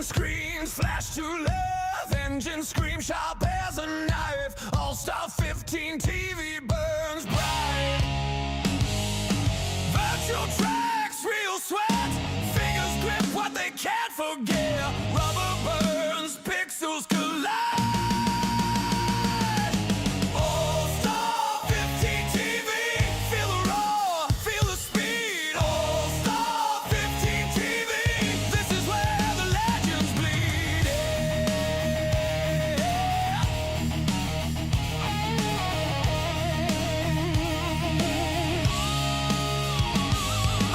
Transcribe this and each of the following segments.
screens flash to love, engines scream sharp as a knife. All-Star 15 TV burns bright. Virtual tracks, real sweat, fingers grip what they can't forget. Rubber burns, pixels collide. All-Star 15 TV, feel the roar, feel the speed. All-Star 15 TV, this is where the legends bleed.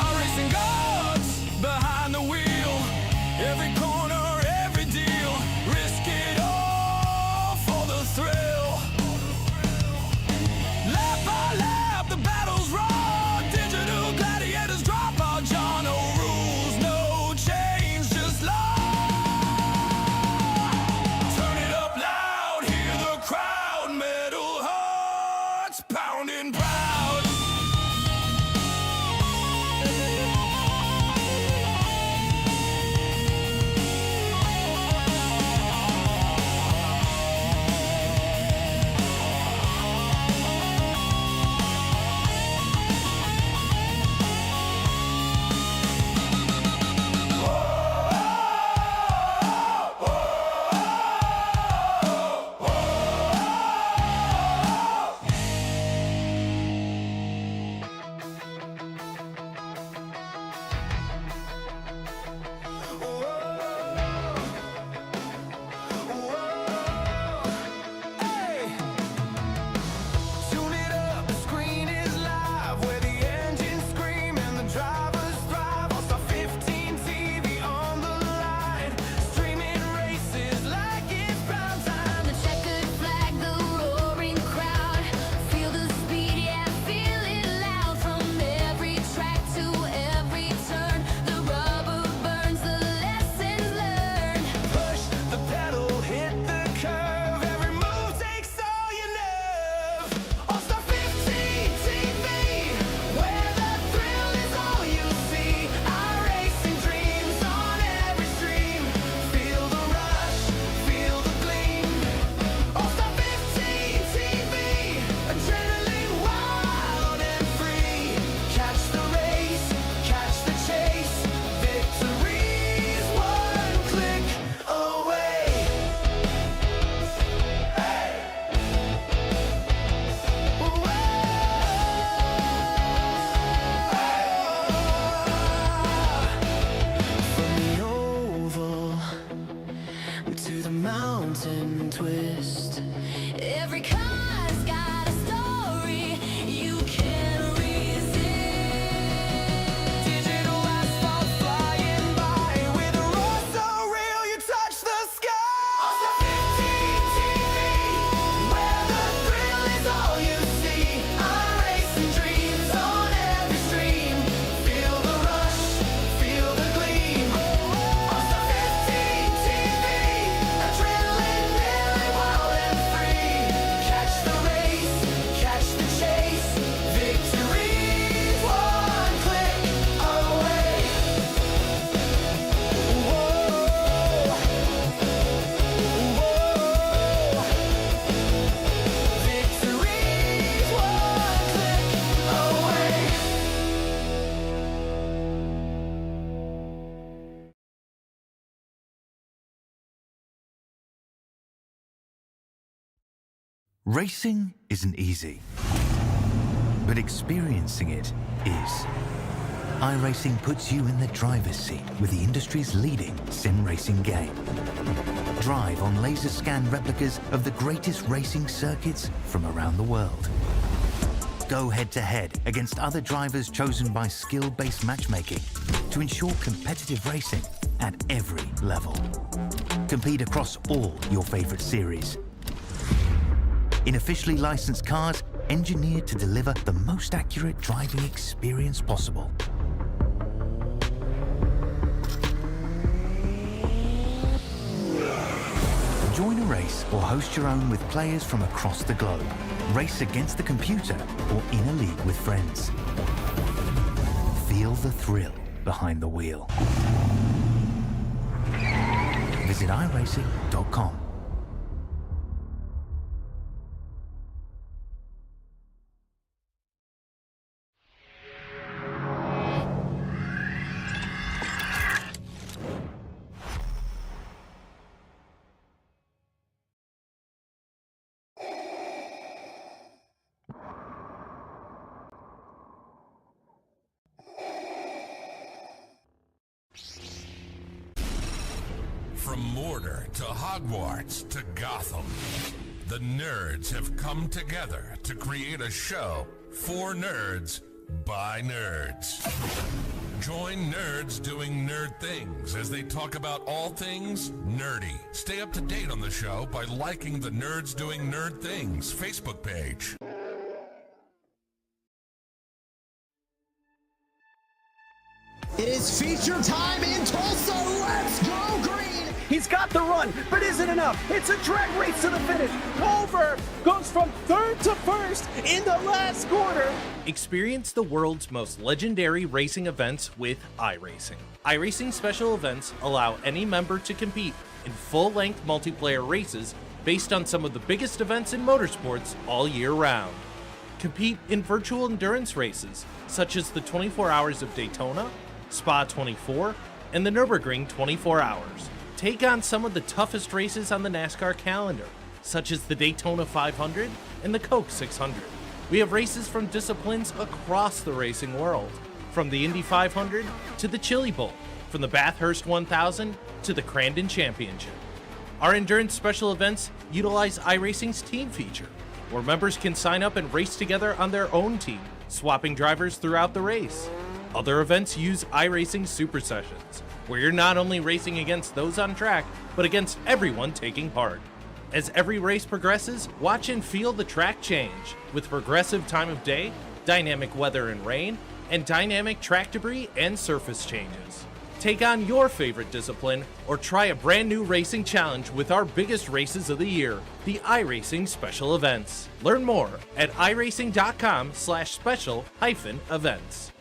iRacing gods behind the wheel, every corner, every deal, risk it all for the thrill. Lap by lap, the battle's raw, digital gladiators drop our jaw. No rules, no change, just law. Turn it up loud, hear the crowd, metal hearts pounding proud. Hey! Tune it up, the screen is live, where the engines scream and the drivers thrive. All-Star 15 TV on the line, streaming races like it's prime time. The checkered flag, the roaring crowd. Feel the speed, yeah, feel it loud. From every track to every turn, the rubber burns, the lessons learned. Push the pedal, hit the curve, every move takes all your nerve. All-Star 15 TV, where the thrill is all you see. iRacing dreams on every stream. Feel the rush, feel the gleam. All-Star 15 TV, adrenaline wild and free. Catch the race, catch the chase. Victory's one click away. From the oval to the mountain twist, Every car's got a story you can't resist. digital asphalt flying by with a roar so real you touch the sky. All-Star 15 TV, where the thrill is all you see. iRacing dreams on every stream. Feel the rush, feel the gleam. All-Star 15 TV, adrenaline nearly wild and free. Catch the race, catch the chase. Victory's one click away. Whoa. Victory's one click away. Racing isn't easy, but experiencing it is. iRacing puts you in the driver's seat with the industry's leading sim racing game. Drive on laser scan replicas of the greatest racing circuits from around the world. Go head-to-head against other drivers chosen by skill-based matchmaking to ensure competitive racing at every level. Compete across all your favorite series. In officially licensed cars, engineered to deliver the most accurate driving experience possible. Join a race or host your own with players from across the globe. Race against the computer or in a league with friends. Feel the thrill behind the wheel. visit iRacing.com. From Mordor to Hogwarts to Gotham, the nerds have come together to create a show for nerds by nerds. Join nerds doing nerd things as they talk about all things nerdy. Stay up to date on the show by liking the Nerds Doing Nerd Things Facebook page. It is feature time in Tulsa. Let's go green. He's got the run, but isn't enough. It's a drag race to the finish. Culver goes from third to first in the last quarter. Experience the world's most legendary racing events with iRacing. iRacing special events allow any member to compete in full-length multiplayer races based on some of the biggest events in motorsports all year round. Compete in virtual endurance races such as the 24 Hours of Daytona, Spa 24, and the Nürburgring 24 Hours. Take on some of the toughest races on the NASCAR calendar, such as the Daytona 500 and the Coke 600. We have races from disciplines across the racing world, from the Indy 500 to the Chili Bowl, from the Bathurst 1000 to the Crandon Championship. Our endurance special events utilize iRacing's team feature, where members can sign up and race together on their own team, swapping drivers throughout the race. Other events use iRacing Super Sessions, where you're not only racing against those on track, but against everyone taking part. As every race progresses, watch and feel the track change, with progressive time of day, dynamic weather and rain, and dynamic track debris and surface changes. Take on your favorite discipline, or try a brand new racing challenge with our biggest races of the year, the iRacing Special Events. Learn more at iracing.com/special-events.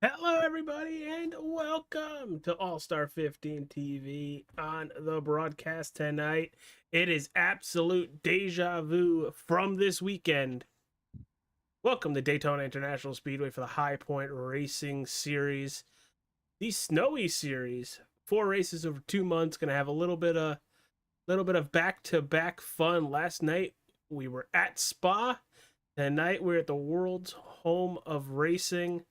Hello, everybody, and welcome to All Star 15 TV on the broadcast tonight. It is absolute deja vu from this weekend. Welcome to Daytona International Speedway for the High Point Racing Series, the Snowy Series. 4 races over 2 months. Going to have a little bit of back-to-back fun. Last night we were at Spa. Tonight we're at the world's home of racing.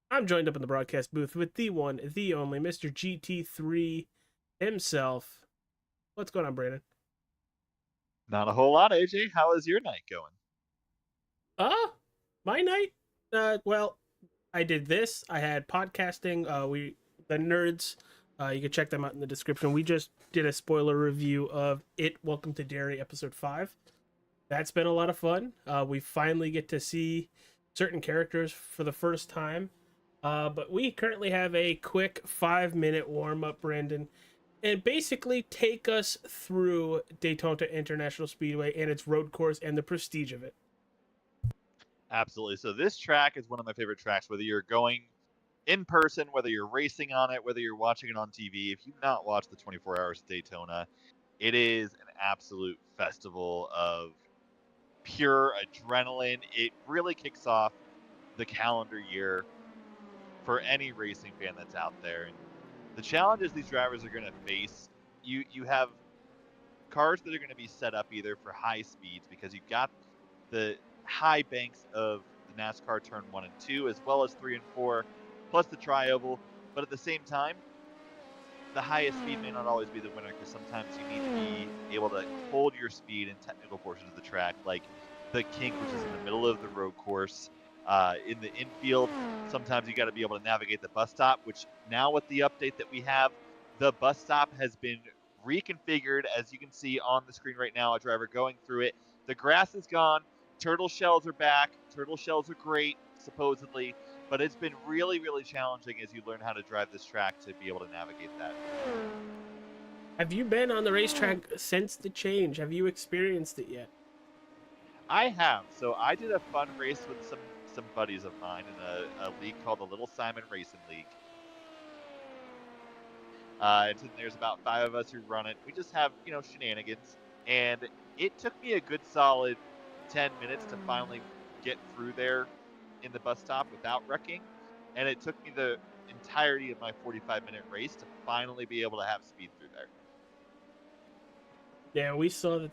I'm joined up in the broadcast booth with the one, the only, Mr. GT3 himself. What's going on, Brandon? Not a whole lot, AJ. How is your night going? My night? Well, I did this. I had podcasting. The nerds, you can check them out in the description. We just did a spoiler review of It Welcome to Derry episode 5. That's been a lot of fun. We finally get to see certain characters for the first time. But we currently have a quick 5-minute warm-up, Brandon, and basically take us through Daytona International Speedway and its road course and the prestige of it. Absolutely. So this track is one of my favorite tracks, whether you're going in person, whether you're racing on it, whether you're watching it on TV. If you've not watched the 24 Hours of Daytona, it is an absolute festival of pure adrenaline. It really kicks off the calendar year for any racing fan that's out there. And the challenges these drivers are going to face, you have cars that are going to be set up either for high speeds, because you've got the high banks of the NASCAR turn 1 and 2, as well as 3 and 4, plus the tri-oval. But at the same time, the highest speed may not always be the winner, because sometimes you need to be able to hold your speed in technical portions of the track, like the kink, which is in the middle of the road course. In the infield, sometimes you got to be able to navigate the bus stop, which now with the update that we have, the bus stop has been reconfigured. As you can see on the screen right now, a driver going through it. The grass is gone. Turtle shells are back. Turtle shells are great, supposedly, but it's been really, really challenging as you learn how to drive this track to be able to navigate that. Have you been on the racetrack since the change? Have you experienced it yet? I have. So I did a fun race with some buddies of mine in a league called the Little Simon Racing League. And so there's about 5 of us who run it. We just have, shenanigans. And it took me a good solid 10 minutes to finally get through there in the bus stop without wrecking. And it took me the entirety of my 45-minute race to finally be able to have speed through there. Yeah, we saw that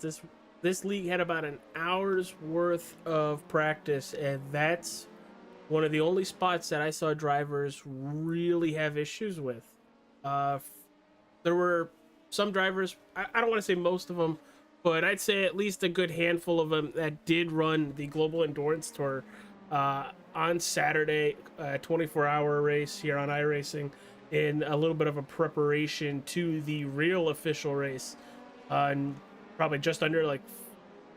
this league had about an hour's worth of practice, and that's one of the only spots that I saw drivers really have issues with. There were some drivers, I don't want to say most of them, but I'd say at least a good handful of them that did run the Global Endurance Tour on Saturday, a 24-hour race here on iRacing, in a little bit of a preparation to the real official race. And probably just under like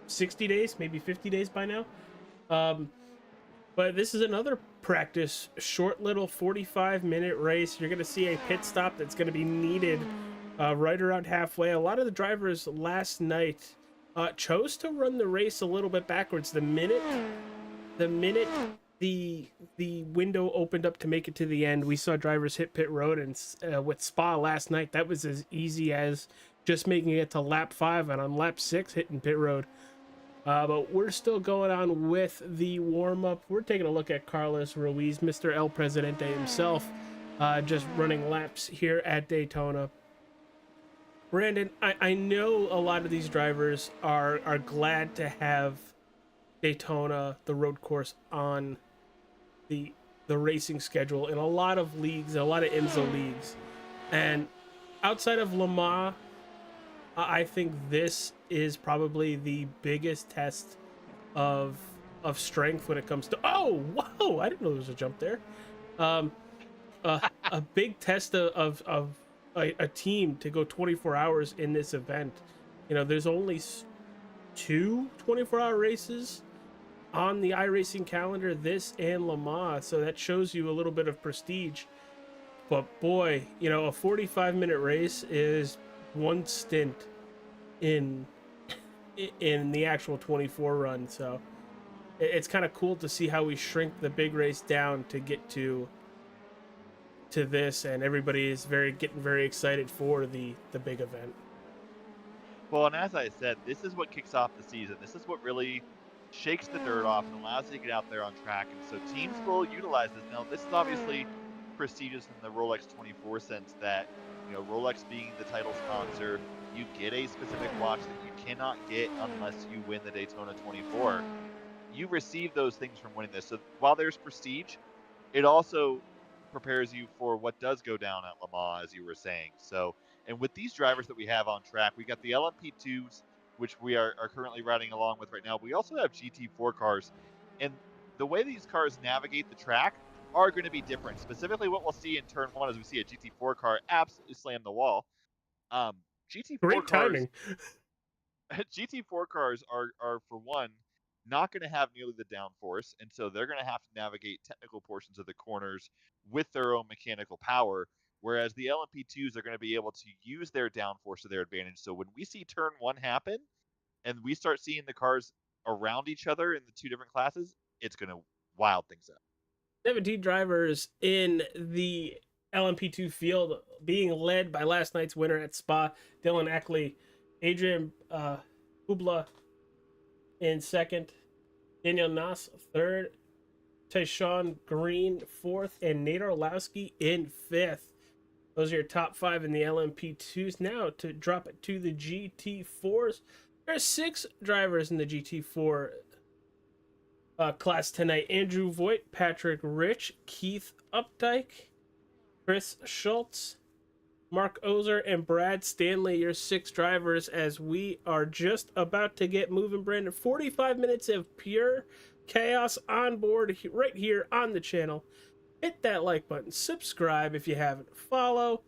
60 days, maybe 50 days by now. But this is another practice, short little 45-minute race. You're going to see a pit stop that's going to be needed right around halfway. A lot of the drivers last night chose to run the race a little bit backwards. The minute the window opened up to make it to the end, we saw drivers hit pit road, and with Spa last night, that was as easy as just making it to lap 5, and on lap 6 hitting pit road. But we're still going on with the warm-up. We're taking a look at Carlos Ruiz, Mr. El Presidente himself, just running laps here at Daytona. Brandon, I know a lot of these drivers are glad to have Daytona, the road course, on the racing schedule in a lot of leagues, a lot of IMSA leagues. And outside of Le Mans, I think this is probably the biggest test of strength when it comes to. Oh, whoa! I didn't know there was a jump there. A big test of a team to go 24 hours in this event. There's only 2 24-hour races on the iRacing calendar, this and Le Mans, so that shows you a little bit of prestige. But boy, a 45-minute race is one stint in the actual 24 run, so it's kind of cool to see how we shrink the big race down to get to this, and everybody is getting very excited for the big event. Well, and as I said, this is what kicks off the season. This is what really shakes the dirt off and allows you to get out there on track. And so teams will utilize this. Now, this is obviously prestigious in the Rolex 24 sense that, Rolex being the title sponsor, you get a specific watch that you cannot get unless you win the Daytona 24. You receive those things from winning this. So while there's prestige, it also prepares you for what does go down at Le Mans, as you were saying. So, and with these drivers that we have on track, we got the LMP2s, which we are currently riding along with right now. We also have GT4 cars, and the way these cars navigate the track are going to be different. Specifically, what we'll see in turn 1 is we see a GT4 car absolutely slam the wall. GT4 Great cars, timing. GT4 cars are for one not going to have nearly the downforce, and so they're going to have to navigate technical portions of the corners with their own mechanical power, whereas the LMP2s are going to be able to use their downforce to their advantage. So when we see turn 1 happen and we start seeing the cars around each other in the 2 different classes, it's going to wild things up. 17 drivers in the LMP2 field, being led by last night's winner at Spa, Dylan Eckley, Adrian Hubla in second, Daniel Nass third, Tyshawn Green fourth, and Nate Orlowski in fifth. Those are your top 5 in the LMP2s. Now to drop it to the GT4s. There's 6 drivers in the GT4 class tonight. Andrew Voigt, Patrick Rich, Keith Updike, Chris Schultz, Mark Ozer, and Brad Stanley, your 6 drivers, as we are just about to get moving, Brandon. 45 minutes of pure chaos on board right here on the channel. Hit that like button, subscribe if you haven't, follow.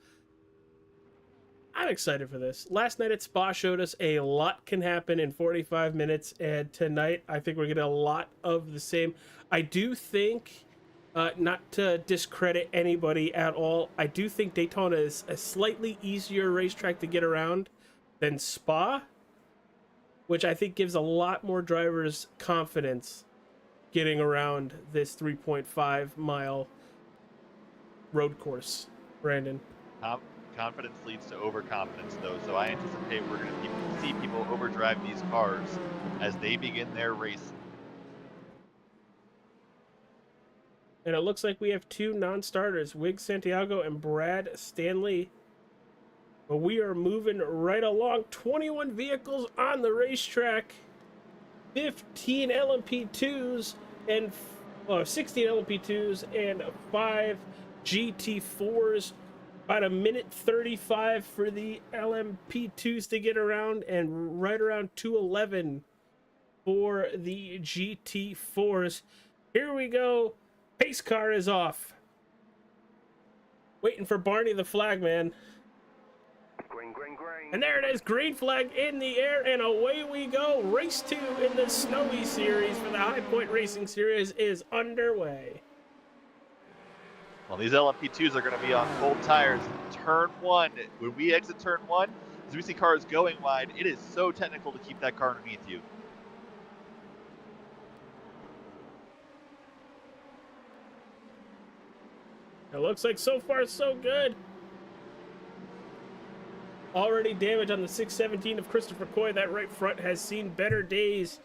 I'm excited for this. Last night at Spa showed us a lot can happen in 45 minutes, and tonight I think we're getting a lot of the same. I do think, not to discredit anybody at all, I do think Daytona is a slightly easier racetrack to get around than Spa. which I think gives a lot more drivers confidence getting around this 3.5 mile road course. Brandon. Confidence leads to overconfidence, though, so I anticipate we're going to see people overdrive these cars as they begin their race. And it looks like we have two non-starters, Wig Santiago and Brad Stanley. But we are moving right along. 21 vehicles on the racetrack. 15 LMP2s and 16 LMP2s and 5 GT4s. About a minute 35 for the LMP2s to get around, and right around 2:11 for the GT4s. Here we go. Pace car is off. Waiting for Barney the flagman. Green, green, green. And there it is, green flag in the air, and away we go. Race 2 in the Snowy Series for the High Point Racing Series is underway. Well, these LMP2s are going to be on cold tires. Turn 1, when we exit turn 1, as we see cars going wide, it is so technical to keep that car underneath you. It looks like so far so good. Already damage on the 617 of Christopher Coy. That right front has seen better days.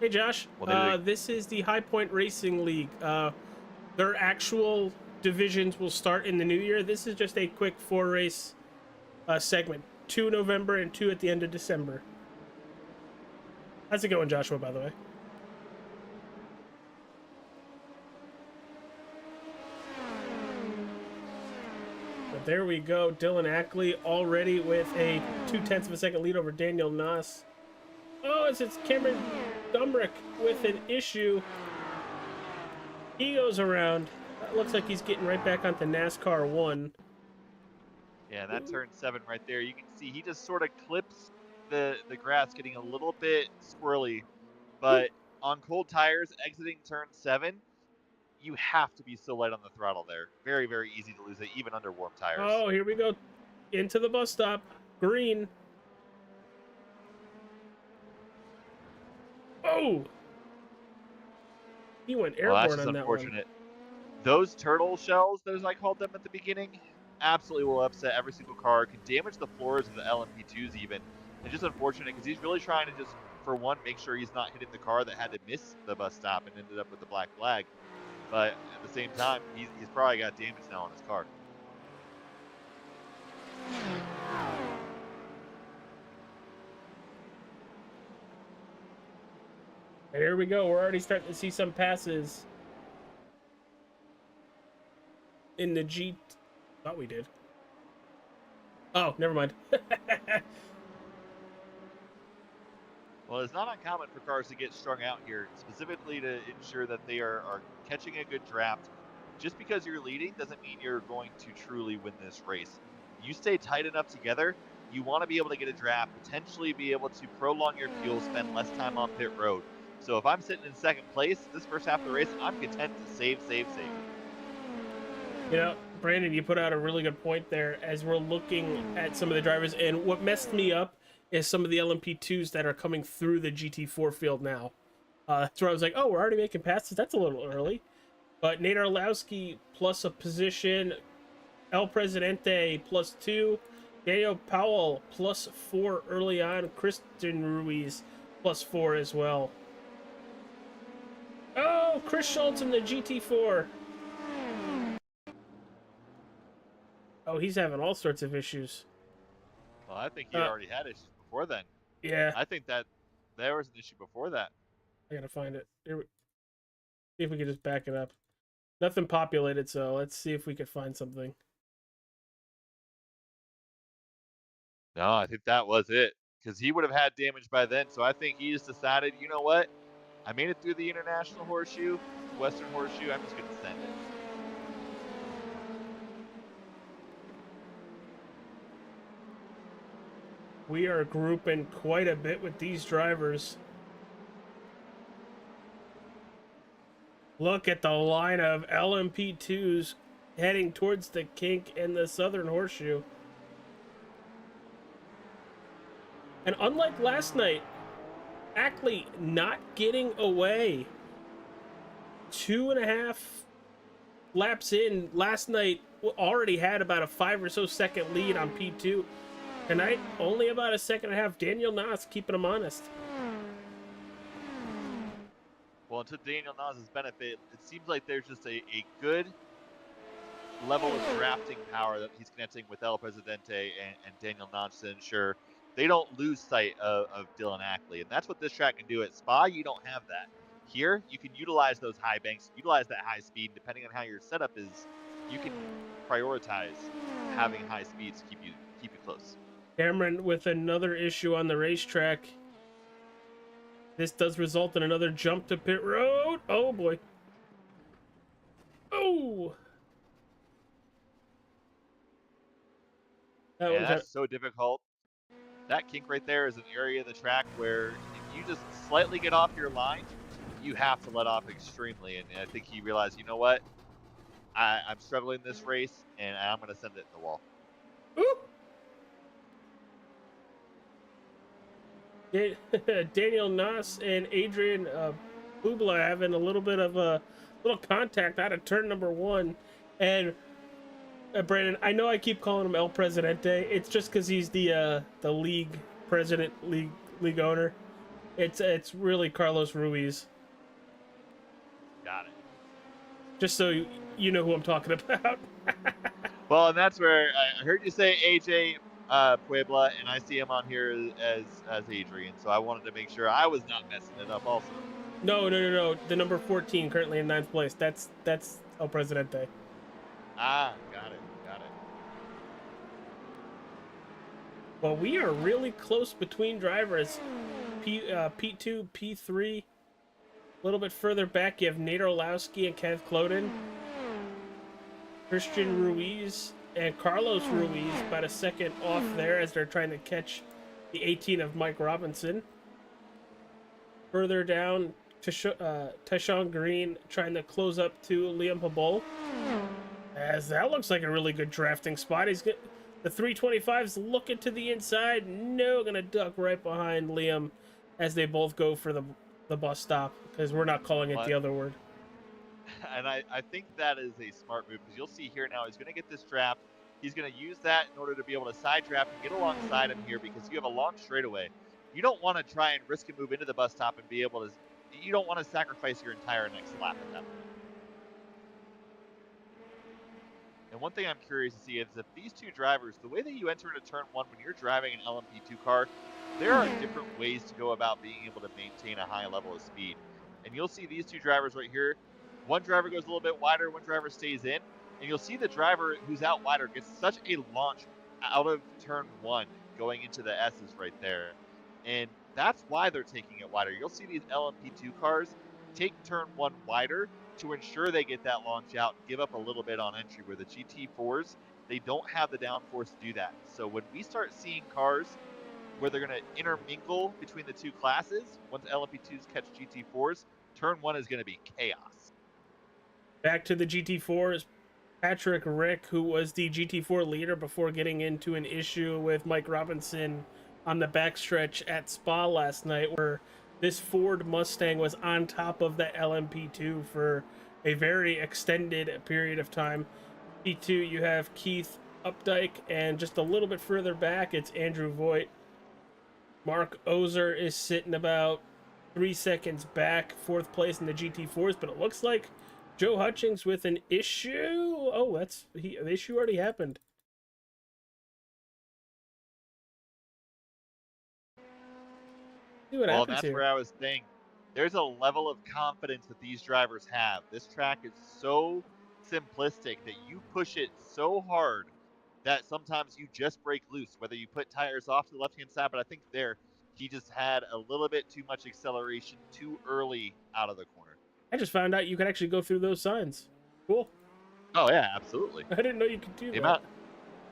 Hey Josh, this is the High Point Racing League. Their actual divisions will start in the new year. This is just a quick 4-race segment. 2 November and 2 at the end of December. How's it going, Joshua, by the way? But there we go. Dylan Ackley already with a 0.2 of a second lead over Daniel Noss. Oh, it's Cameron Dumbrick with an issue. He goes around. That looks like he's getting right back onto NASCAR 1. Yeah, that turn 7 right there. You can see he just sort of clips the grass, getting a little bit squirrely. But on cold tires, exiting turn 7, you have to be so light on the throttle there. Very, very easy to lose it, even under warm tires. Oh, here we go. Into the bus stop. Green. Oh! He went airborne Well, that's just on that unfortunate. Those turtle shells, as I called them at the beginning, absolutely will upset every single car. Can damage the floors of the LMP2s even. And just unfortunate because he's really trying to just, for one, make sure he's not hitting the car that had to miss the bus stop and ended up with the black flag. But at the same time, he's probably got damage now on his car. And here we go. We're already starting to see some passes in the G. Thought we did. Oh, never mind. Well, it's not uncommon for cars to get strung out here, specifically to ensure that they are catching a good draft. Just because you're leading doesn't mean you're going to truly win this race. You stay tight enough together, you want to be able to get a draft, potentially be able to prolong your fuel, spend less time on pit road. So if I'm sitting in second place this first half of the race, I'm content to save. You know, Brandon, you put out a really good point there as we're looking at some of the drivers. And what messed me up is some of the LMP2s that are coming through the GT4 field now. That's where I was like, oh, we're already making passes. That's a little early. But Nate Arlowski plus a position. El Presidente plus 2. Daniel Powell plus 4 early on. Kristen Ruiz plus 4 as well. Oh, Chris Schultz in the GT4. Oh, he's having all sorts of issues. Well, I think he already had issues before then. Yeah. I think that there was an issue before that. I gotta find it. See if we can just back it up. Nothing populated, so let's see if we could find something. No, I think that was it. Because he would have had damage by then. So I think he just decided, you know what? I made it through the International Horseshoe, Western Horseshoe. I'm just going to send it. We are grouping quite a bit with these drivers. Look at the line of LMP2s heading towards the kink and the southern horseshoe. And unlike last night, Ackley not getting away. 2.5 laps in. Last night already had about a 5 or so second lead on P2. Tonight, only about a second and a half. Daniel Nas keeping him honest. Well, to Daniel Nas's benefit, it seems like there's just a good level of drafting power that he's connecting with El Presidente and Daniel Nas to ensure they don't lose sight of Dylan Ackley. And that's what this track can do. At Spa, you don't have that. Here, you can utilize those high banks, utilize that high speed. Depending on how your setup is, you can prioritize having high speeds to keep you close. Cameron with another issue on the racetrack. This does result in another jump to pit road. Oh boy. Oh. That's so difficult. That kink right there is an area of the track where if you just slightly get off your line, you have to let off extremely. And I think he realized, you know what? I'm struggling this race, and I'm going to send it in the wall. Ooh. Daniel Nas and Adrian Bubla having a little bit of a little contact out of turn number 1. And Brandon, I know I keep calling him El Presidente. It's just because he's the league president, league owner. It's really Carlos Ruiz. Got it. Just so you know who I'm talking about. Well, and that's where I heard you say AJ Puebla, and I see him on here as Adrian. So I wanted to make sure I was not messing it up also. No. The number 14 currently in 9th place. That's El Presidente. Ah, got it. Well, we are really close between drivers. P2, P3. A little bit further back, you have Nate Orlowski and Kenneth Cloden. Christian Ruiz and Carlos Ruiz about a second off there as they're trying to catch the 18 of Mike Robinson. Further down, Tyshawn Green trying to close up to Liam Pabol. As that looks like a really good drafting spot. The 325's looking to the inside. No, gonna duck right behind Liam as they both go for the bus stop, because we're not calling it the other word. And I think that is a smart move, because you'll see here now he's going to get this draft. He's going to use that in order to be able to side draft and get alongside him here, because you have a long straightaway. You don't want to try and risk a move into the bus stop and be able to. You don't want to sacrifice your entire next lap at that point. And one thing I'm curious to see is if these two drivers, the way that you enter into turn 1 when you're driving an LMP2 car, there are different ways to go about being able to maintain a high level of speed. And you'll see these two drivers right here. One driver goes a little bit wider, one driver stays in. And you'll see the driver who's out wider gets such a launch out of turn 1 going into the S's right there. And that's why they're taking it wider. You'll see these LMP2 cars take turn 1 wider to ensure they get that launch out, give up a little bit on entry, where the GT4s, they don't have the downforce to do that. So when we start seeing cars where they're going to intermingle between the two classes, once LMP2s catch GT4s, turn 1 is going to be chaos. Back to the GT4s. Patrick Rick, who was the GT4 leader before getting into an issue with Mike Robinson on the backstretch at Spa last night, where this Ford Mustang was on top of the LMP2 for a very extended period of time. P2, you have Keith Updike, and just a little bit further back, it's Andrew Voigt. Mark Ozer is sitting about 3 seconds back, 4th place in the GT4s, but it looks like Joe Hutchings with an issue. Oh, the issue already happened. Well, that's where I was saying there's a level of confidence that these drivers have. This track is so simplistic that you push it so hard that sometimes you just break loose, whether you put tires off to the left-hand side. But I think there, he just had a little bit too much acceleration too early out of the corner. I just found out you could actually go through those signs. Cool. Oh, yeah, absolutely. I didn't know you could do that.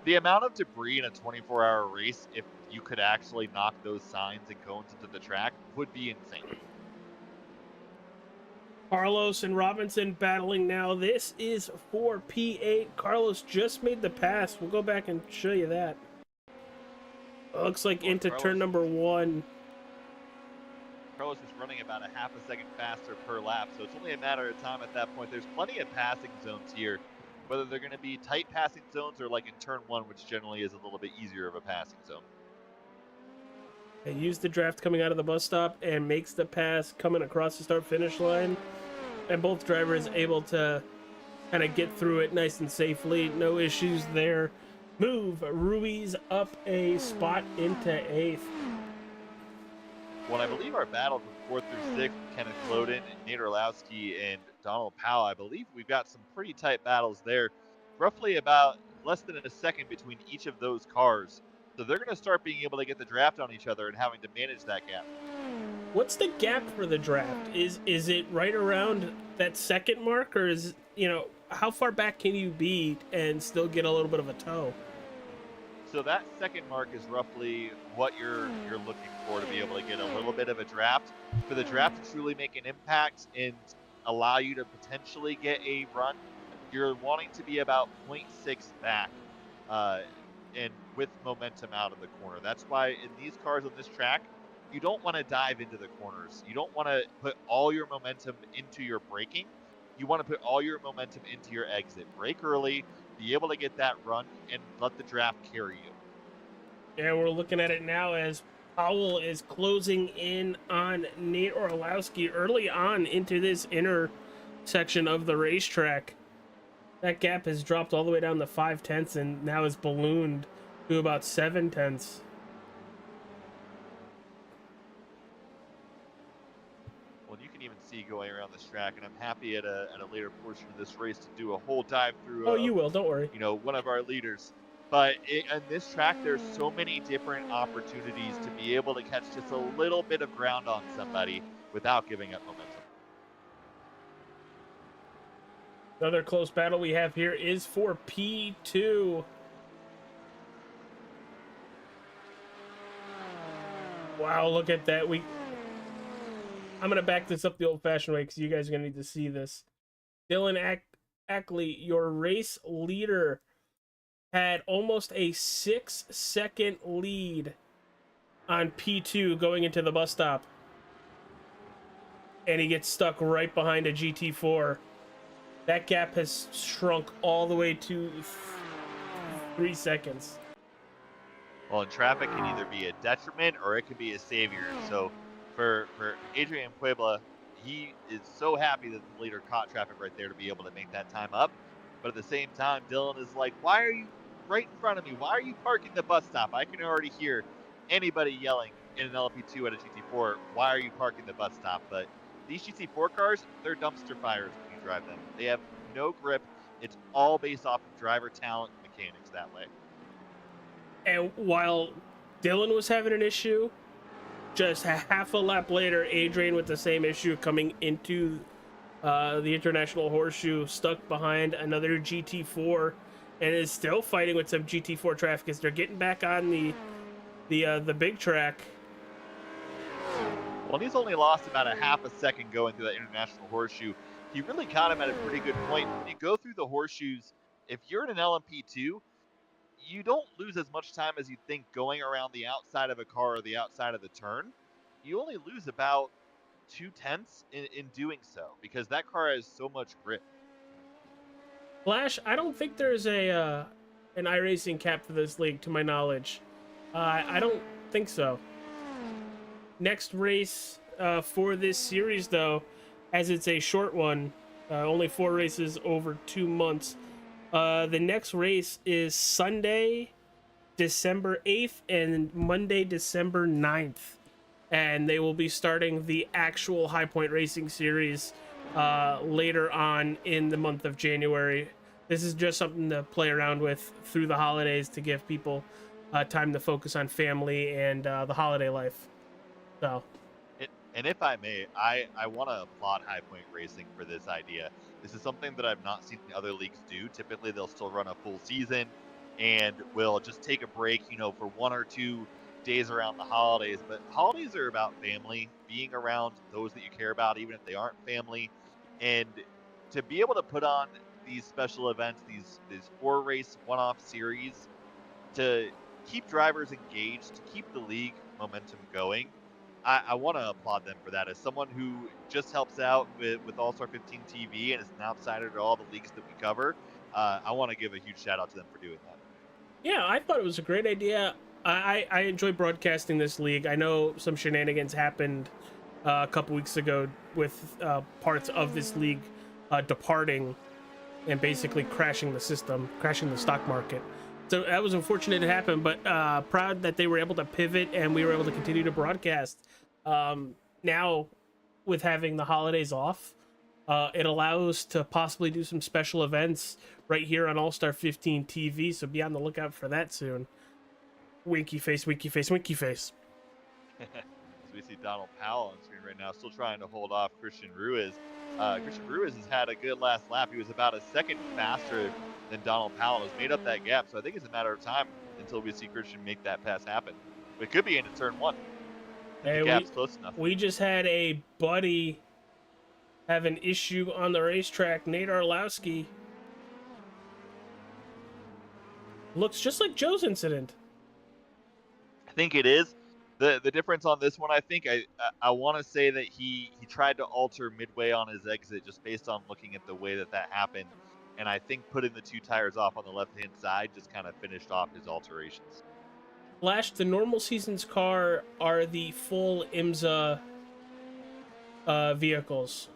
The amount of debris in a 24-hour race, if you could actually knock those signs and cones into the track, would be insane. Carlos and Robinson battling now. This is for P8. Carlos just made the pass. We'll go back and show you that. Looks like into turn number 1. Carlos is running about a half a second faster per lap, so it's only a matter of time at that point. There's plenty of passing zones here, whether they're going to be tight passing zones or like in turn 1, which generally is a little bit easier of a passing zone. They use the draft coming out of the bus stop and makes the pass coming across the start-finish line. And both drivers able to kind of get through it nice and safely. No issues there. Move Ruiz up a spot into 8th. Well, I believe our battle from 4th through 6th, Kenneth Cloden, Nate Orlowski, and Donald Powell, I believe we've got some pretty tight battles there. Roughly about less than a second between each of those cars. So they're going to start being able to get the draft on each other and having to manage that gap. What's the gap for the draft? Is it right around that second mark, or is, you know, how far back can you be and still get a little bit of a tow? So that second mark is roughly what you're looking for to be able to get a little bit of a draft. For the draft to truly make an impact and allow you to potentially get a run, you're wanting to be about 0.6 back and with momentum out of the corner. That's why in these cars on this track, you don't want to dive into the corners. You don't want to put all your momentum into your braking. You want to put all your momentum into your exit. Brake early, be able to get that run, and let the draft carry you. And we're looking at it now as Powell is closing in on Nate Orlowski early on into this inner section of the racetrack. That gap has dropped all the way down to 0.5 and now is ballooned to about 0.7. Well, you can even see going around this track, and I'm happy at a later portion of this race to do a whole dive through. Oh, you will, don't worry. You know, one of our leaders. But on this track, there's so many different opportunities to be able to catch just a little bit of ground on somebody without giving up momentum. Another close battle we have here is for P2. Wow, look at that. I'm going to back this up the old-fashioned way because you guys are going to need to see this. Dylan Ackley, your race leader, had almost a 6-second lead on P2 going into the bus stop. And he gets stuck right behind a GT4. That gap has shrunk all the way to 3 seconds. Well, and traffic can either be a detriment or it can be a savior. So for Adrian Puebla, he is so happy that the leader caught traffic right there to be able to make that time up. But at the same time, Dylan is like, why are you right in front of me? Why are you parking the bus stop? I can already hear anybody yelling in an LP2 at a GT4, why are you parking the bus stop? But these GT4 cars, they're dumpster fires when you drive them. They have no grip. It's all based off of driver talent and mechanics that way. And while Dylan was having an issue, just a half a lap later, Adrian with the same issue coming into the International Horseshoe, stuck behind another GT4, and is still fighting with some GT4 traffic as they're getting back on the big track. Well, he's only lost about a half a second going through that International Horseshoe. He really caught him at a pretty good point. When you go through the horseshoes, if you're in an LMP2, you don't lose as much time as you think going around the outside of a car or the outside of the turn. You only lose about 0.2 in doing so because that car has so much grip. Flash, I don't think there's an iRacing cap for this league, to my knowledge. I don't think so. Next race for this series, though, as it's a short one, only 4 races over 2 months. The next race is Sunday, December 8th and Monday, December 9th. And they will be starting the actual High Point Racing Series later on in the month of January. This is just something to play around with through the holidays to give people time to focus on family and the holiday life. So, and if I may, I want to applaud High Point Racing for this idea. This is something that I've not seen other leagues do. Typically, they'll still run a full season and will just take a break, you know, for 1 or 2 days around the holidays. But holidays are about family, being around those that you care about, even if they aren't family. And to be able to put on these special events, these 4-race one-off series, to keep drivers engaged, to keep the league momentum going, I want to applaud them for that. As someone who just helps out with All-Star 15 TV and is an outsider to all the leagues that we cover, I want to give a huge shout out to them for doing that. Yeah, I thought it was a great idea. I enjoy broadcasting this league. I know some shenanigans happened a couple weeks ago with parts of this league departing and basically crashing the system, crashing the stock market. So that was unfortunate it happened, but proud that they were able to pivot and we were able to continue to broadcast. Now, with having the holidays off, it allows to possibly do some special events right here on All-Star 15 TV, so be on the lookout for that soon. Winky face, winky face, winky face. As we see Donald Powell on screen right now, still trying to hold off Christian Ruiz. Christian Ruiz has had a good last lap. He was about a second faster than Donald Powell, has made up that gap. So I think it's a matter of time until we see Christian make that pass happen. It could be into turn 1. Hey, the gap's close enough. We just had a buddy have an issue on the racetrack. Nate Arlowski. Looks just like Joe's incident. I think it is. The difference on this one, I think, I want to say that he tried to alter midway on his exit just based on looking at the way that happened. And I think putting the 2 tires off on the left-hand side just kind of finished off his alterations. Flash, the normal season's car are the full IMSA vehicles.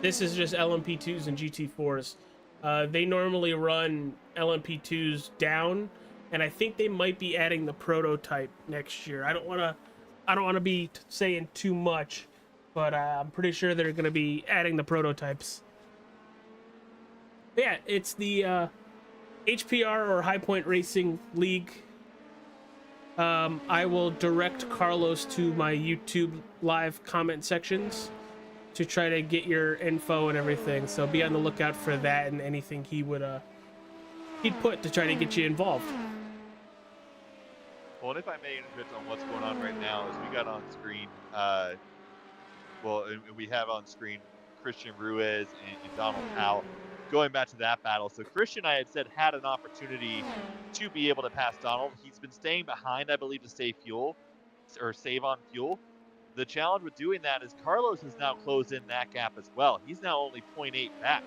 This is just LMP2s and GT4s. They normally run LMP2s down, and I think they might be adding the prototype next year. I don't want to be saying too much, but I'm pretty sure they're going to be adding the prototypes. But yeah, it's the HPR or High Point Racing League. I will direct Carlos to my YouTube live comment sections to try to get your info and everything. So be on the lookout for that and anything he'd put to try to get you involved. Well, and if I may interject on what's going on right now, is we got on screen, we have on screen Christian Ruiz and Donald Powell going back to that battle. So Christian, I had said, had an opportunity to be able to pass Donald. He's been staying behind, I believe, to save on fuel. The challenge with doing that is Carlos has now closed in that gap as well. He's now only 0.8 back.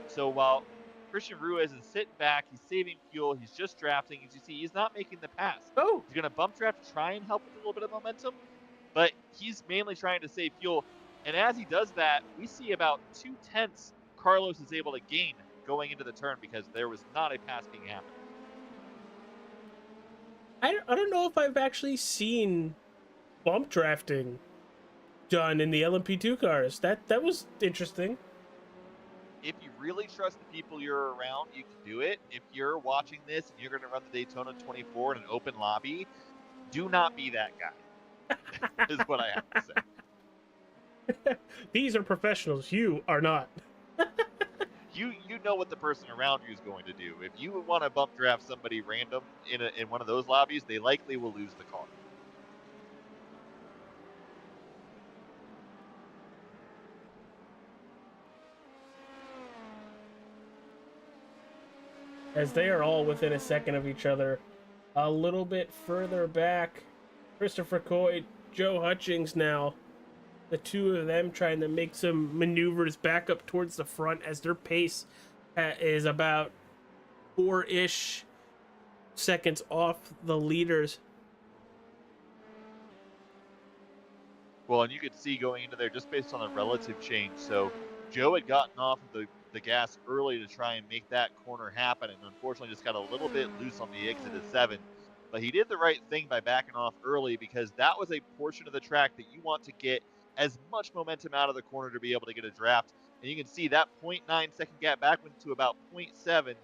So while Christian Ruiz is sitting back, he's saving fuel, he's just drafting. As you see, he's not making the pass. Oh, He's going to bump draft to try and help with a little bit of momentum, but he's mainly trying to save fuel. And as he does that, we see about 0.2 Carlos is able to gain going into the turn because there was not a pass being happened. I don't know if I've actually seen bump drafting done in the LMP2 cars. That was interesting. If you really trust the people you're around, you can do it. If you're watching this and you're going to run the Daytona 24 in an open lobby, do not be that guy, is what I have to say. These are professionals. You are not. You know what the person around you is going to do. If you want to bump draft somebody random in one of those lobbies, they likely will lose the car. As they are all within a second of each other. A little bit further back, Christopher Coy, Joe Hutchings now. The two of them trying to make some maneuvers back up towards the front as their pace is about 4-ish seconds off the leaders. Well, and you could see going into there just based on the relative change. So Joe had gotten off of the gas early to try and make that corner happen, and unfortunately just got a little bit loose on the exit of 7. But he did the right thing by backing off early because that was a portion of the track that you want to get as much momentum out of the corner to be able to get a draft. And you can see that 0.9 second gap back went to about 0.7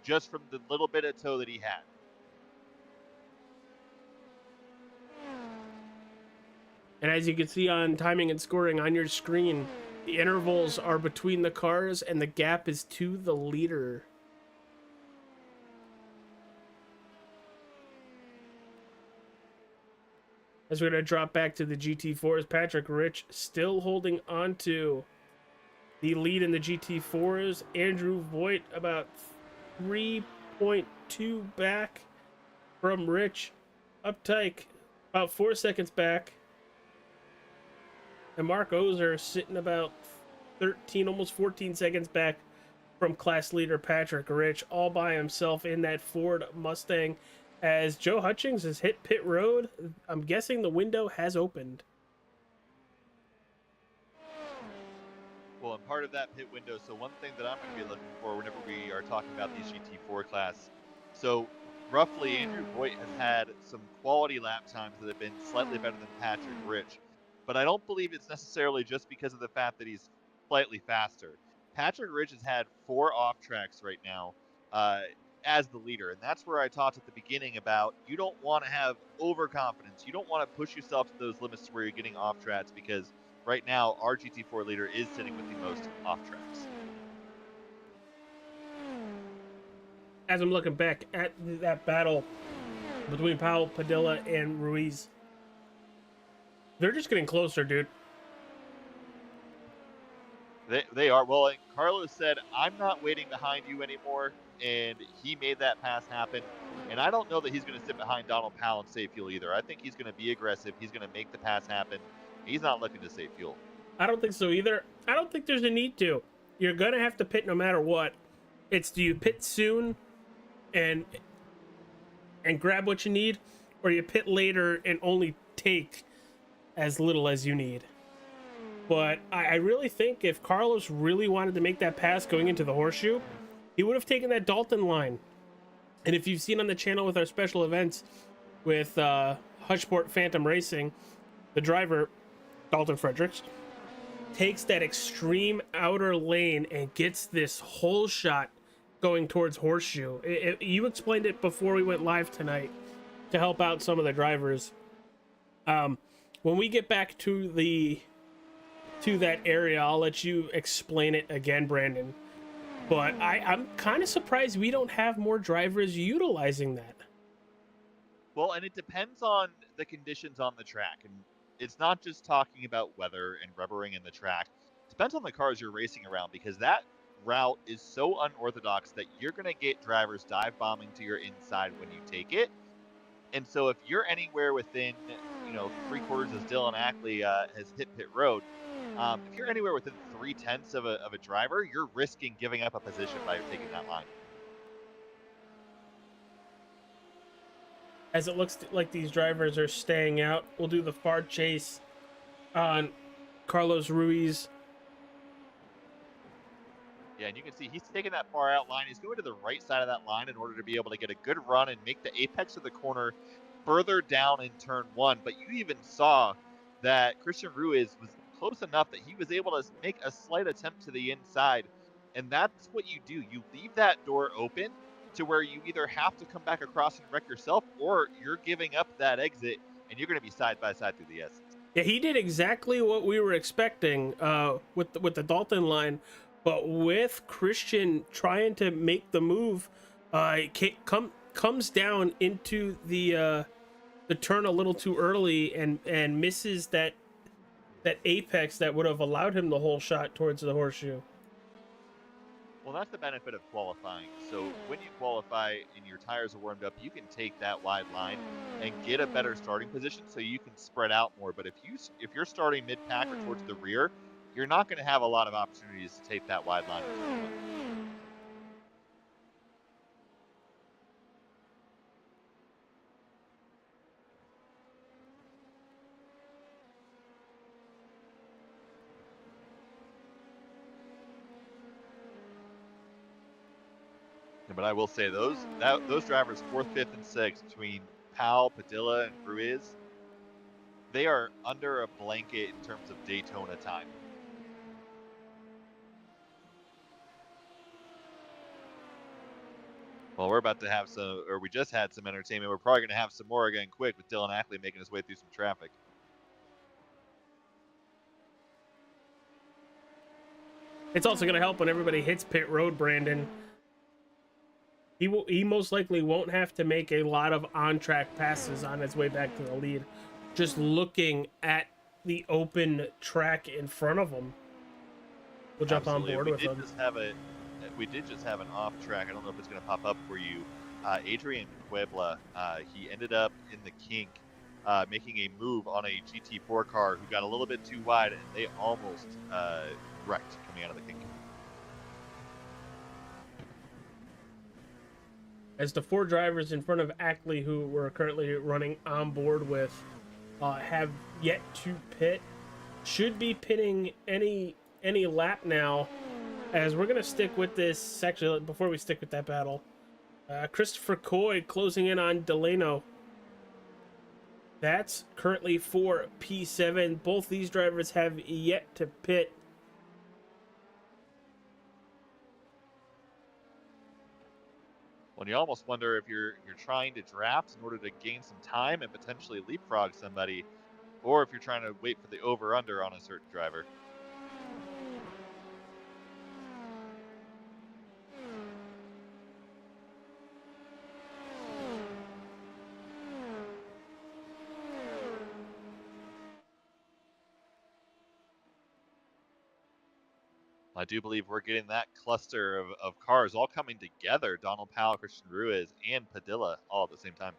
just from the little bit of toe that he had. And as you can see on timing and scoring on your screen, the intervals are between the cars and the gap is to the leader. As we're going to drop back to the GT4s, Patrick Rich still holding on to the lead in the GT4s. Andrew Voigt about 3.2 back from Rich. Uptyke about 4 seconds back. And Mark Ozer sitting about 13, almost 14 seconds back from class leader Patrick Rich, all by himself in that Ford Mustang. As Joe Hutchings has hit pit road, I'm guessing the window has opened. Well, and part of that pit window, so one thing that I'm going to be looking for whenever we are talking about these GT4 class, so roughly Andrew Voigt has had some quality lap times that have been slightly better than Patrick Rich, but I don't believe it's necessarily just because of the fact that he's slightly faster. Patrick Rich has had 4 off tracks right now as the leader, and that's where I talked at the beginning about you don't want to have overconfidence. You don't want to push yourself to those limits to where you're getting off tracks, because right now our GT4 leader is sitting with the most off tracks. As I'm looking back at that battle between Powell, Padilla, and Ruiz, they're just getting closer, dude. They are. Well, and Carlos said, I'm not waiting behind you anymore, and he made that pass happen. And I don't know that he's going to sit behind Donald Powell and save fuel either. I think he's going to be aggressive. He's going to make the pass happen. He's not looking to save fuel. I don't think so either. I don't think there's a need to. You're going to have to pit no matter what. It's, do you pit soon and grab what you need, or you pit later and only take as little as you need? But I really think if Carlos really wanted to make that pass going into the horseshoe, he would have taken that Dalton line. And if you've seen on the channel with our special events with Hutchport Phantom Racing, the driver, Dalton Fredericks, takes that extreme outer lane and gets this whole shot going towards horseshoe. You explained it before we went live tonight to help out some of the drivers. When we get back to that area, I'll let you explain it again, Brandon. But I'm kind of surprised we don't have more drivers utilizing that. Well, and it depends on the conditions on the track. And it's not just talking about weather and rubbering in the track. It depends on the cars you're racing around, because that route is so unorthodox that you're going to get drivers dive bombing to your inside when you take it. And so if you're anywhere within, 3/4 as Dylan Ackley has hit pit road, if you're anywhere within 3/10 of a driver, you're risking giving up a position by taking that line. As it looks like these drivers are staying out, we'll do the far chase on Carlos Ruiz. Yeah, and you can see he's taking that far out line. He's going to the right side of that line in order to be able to get a good run and make the apex of the corner further down in turn 1. But you even saw that Christian Ruiz was close enough that he was able to make a slight attempt to the inside. And that's what you do. You leave that door open to where you either have to come back across and wreck yourself, or you're giving up that exit and you're going to be side by side through the S. Yeah, he did exactly what we were expecting with the Dalton line, but with Christian trying to make the move, comes down into the turn a little too early and misses that apex that would have allowed him the whole shot towards the horseshoe. Well, that's the benefit of qualifying. So when you qualify and your tires are warmed up, you can take that wide line and get a better starting position so you can spread out more. But if you're starting mid-pack or towards the rear, you're not going to have a lot of opportunities to take that wide line. But I will say those drivers, 4th, 5th, and 6th, between Powell, Padilla, and Ruiz, they are under a blanket in terms of Daytona time. Well, we're about to have we just had some entertainment. We're probably going to have some more again quick with Dylan Ackley making his way through some traffic. It's also going to help when everybody hits pit road, Brandon. He most likely won't have to make a lot of on-track passes on his way back to the lead. just looking at the open track in front of him. We'll jump Absolutely. on board We with did him. just have an off track. I don't know if it's going to pop up for you. Adrian Puebla, he ended up in the kink, making a move on a GT4 car who got a little bit too wide, and they almost wrecked coming out of the kink. As the 4 drivers in front of Ackley, who we're currently running on board with, have yet to pit, should be pitting any lap now, as we're gonna stick with this. Actually, before we stick with that battle, Christopher Coy closing in on Delano. That's currently for P7. Both these drivers have yet to pit. Well, you almost wonder if you're trying to draft in order to gain some time and potentially leapfrog somebody, or if you're trying to wait for the over/under on a certain driver. I do believe we're getting that cluster of cars all coming together. Donald Powell, Christian Ruiz, and Padilla all at the same time.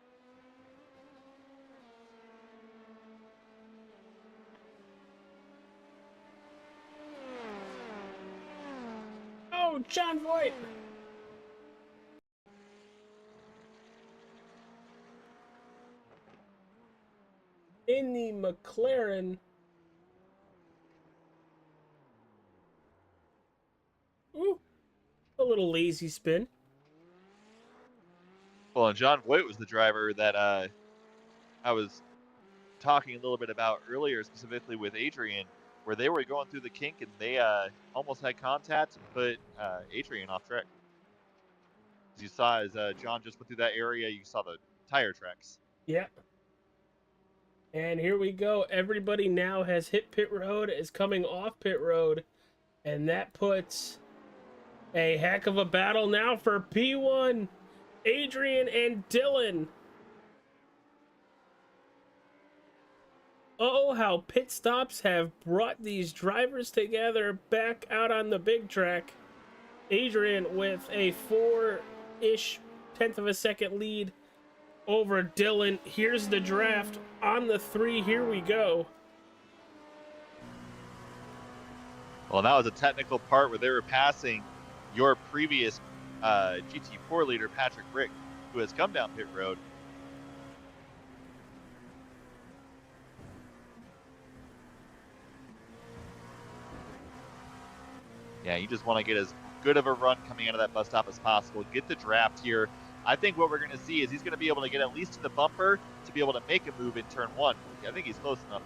Oh, John Voight! In the McLaren. Ooh, a little lazy spin. Well, and John Voight was the driver that I was talking a little bit about earlier, specifically with Adrian, where they were going through the kink and they almost had contact and put Adrian off track. As you saw, as John just went through that area, you saw the tire tracks. Yeah. And here we go. Everybody now has hit pit road, is coming off pit road, and that puts a heck of a battle now for P1. Adrian and Dylan. Oh, how pit stops have brought these drivers together back out on the big track. Adrian with a 4-ish tenth of a second lead over Dylan. Here's the draft on the 3. Here we go. Well, that was a technical part where they were passing your previous GT4 leader, Patrick Rick, who has come down pit road. Yeah, you just want to get as good of a run coming out of that bus stop as possible. Get the draft here. I think what we're going to see is he's going to be able to get at least to the bumper to be able to make a move in turn 1. I think he's close enough.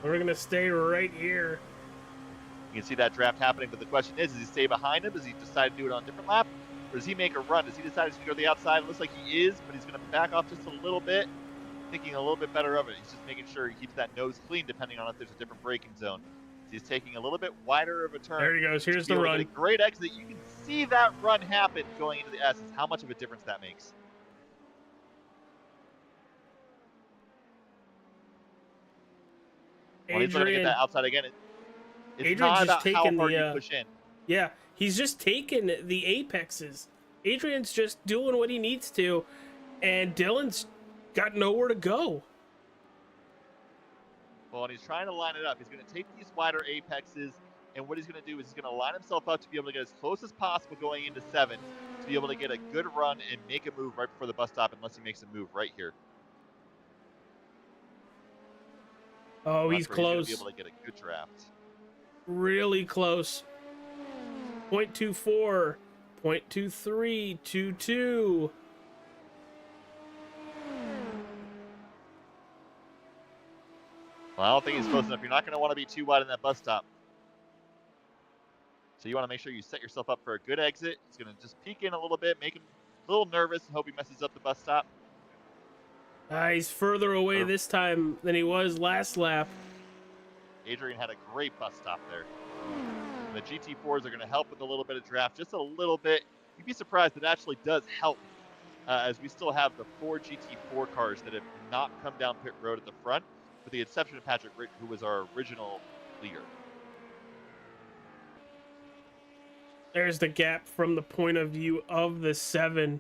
We're going to stay right here. You can see that draft happening, but the question is does he stay behind him? Does he decide to do it on a different lap? Or does he make a run? Does he decide he's going to go to the outside? It looks like he is, but he's going to back off just a little bit, thinking a little bit better of it. He's just making sure he keeps that nose clean depending on if there's a different braking zone. He's taking a little bit wider of a turn. There he goes. Here's the run. A great exit. You can see that run happen going into the S's. How much of a difference that makes. Well, he's going to get that outside again. It's not about how hard you push in. Yeah, he's just taking the apexes. Adrian's just doing what he needs to, and Dylan's got nowhere to go. Well, and he's trying to line it up. He's going to take these wider apexes, and what he's going to do is he's going to line himself up to be able to get as close as possible going into 7, to be able to get a good run and make a move right before the bus stop, unless he makes a move right here. Oh, he's close. He's going to be able to get a good draft. Really close. 0.24, 0.23, 2.2. Well, I don't think he's close enough. You're not going to want to be too wide in that bus stop. So you want to make sure you set yourself up for a good exit. He's going to just peek in a little bit, make him a little nervous, and hope he messes up the bus stop. He's further away this time than he was last lap. Adrian had a great bus stop there. The GT4s are going to help with a little bit of draft, just a little bit. You'd be surprised, it actually does help as we still have the 4 GT4 cars that have not come down pit road at the front, with the exception of Patrick Rich, who was our original leader. There's the gap from the point of view of the 7.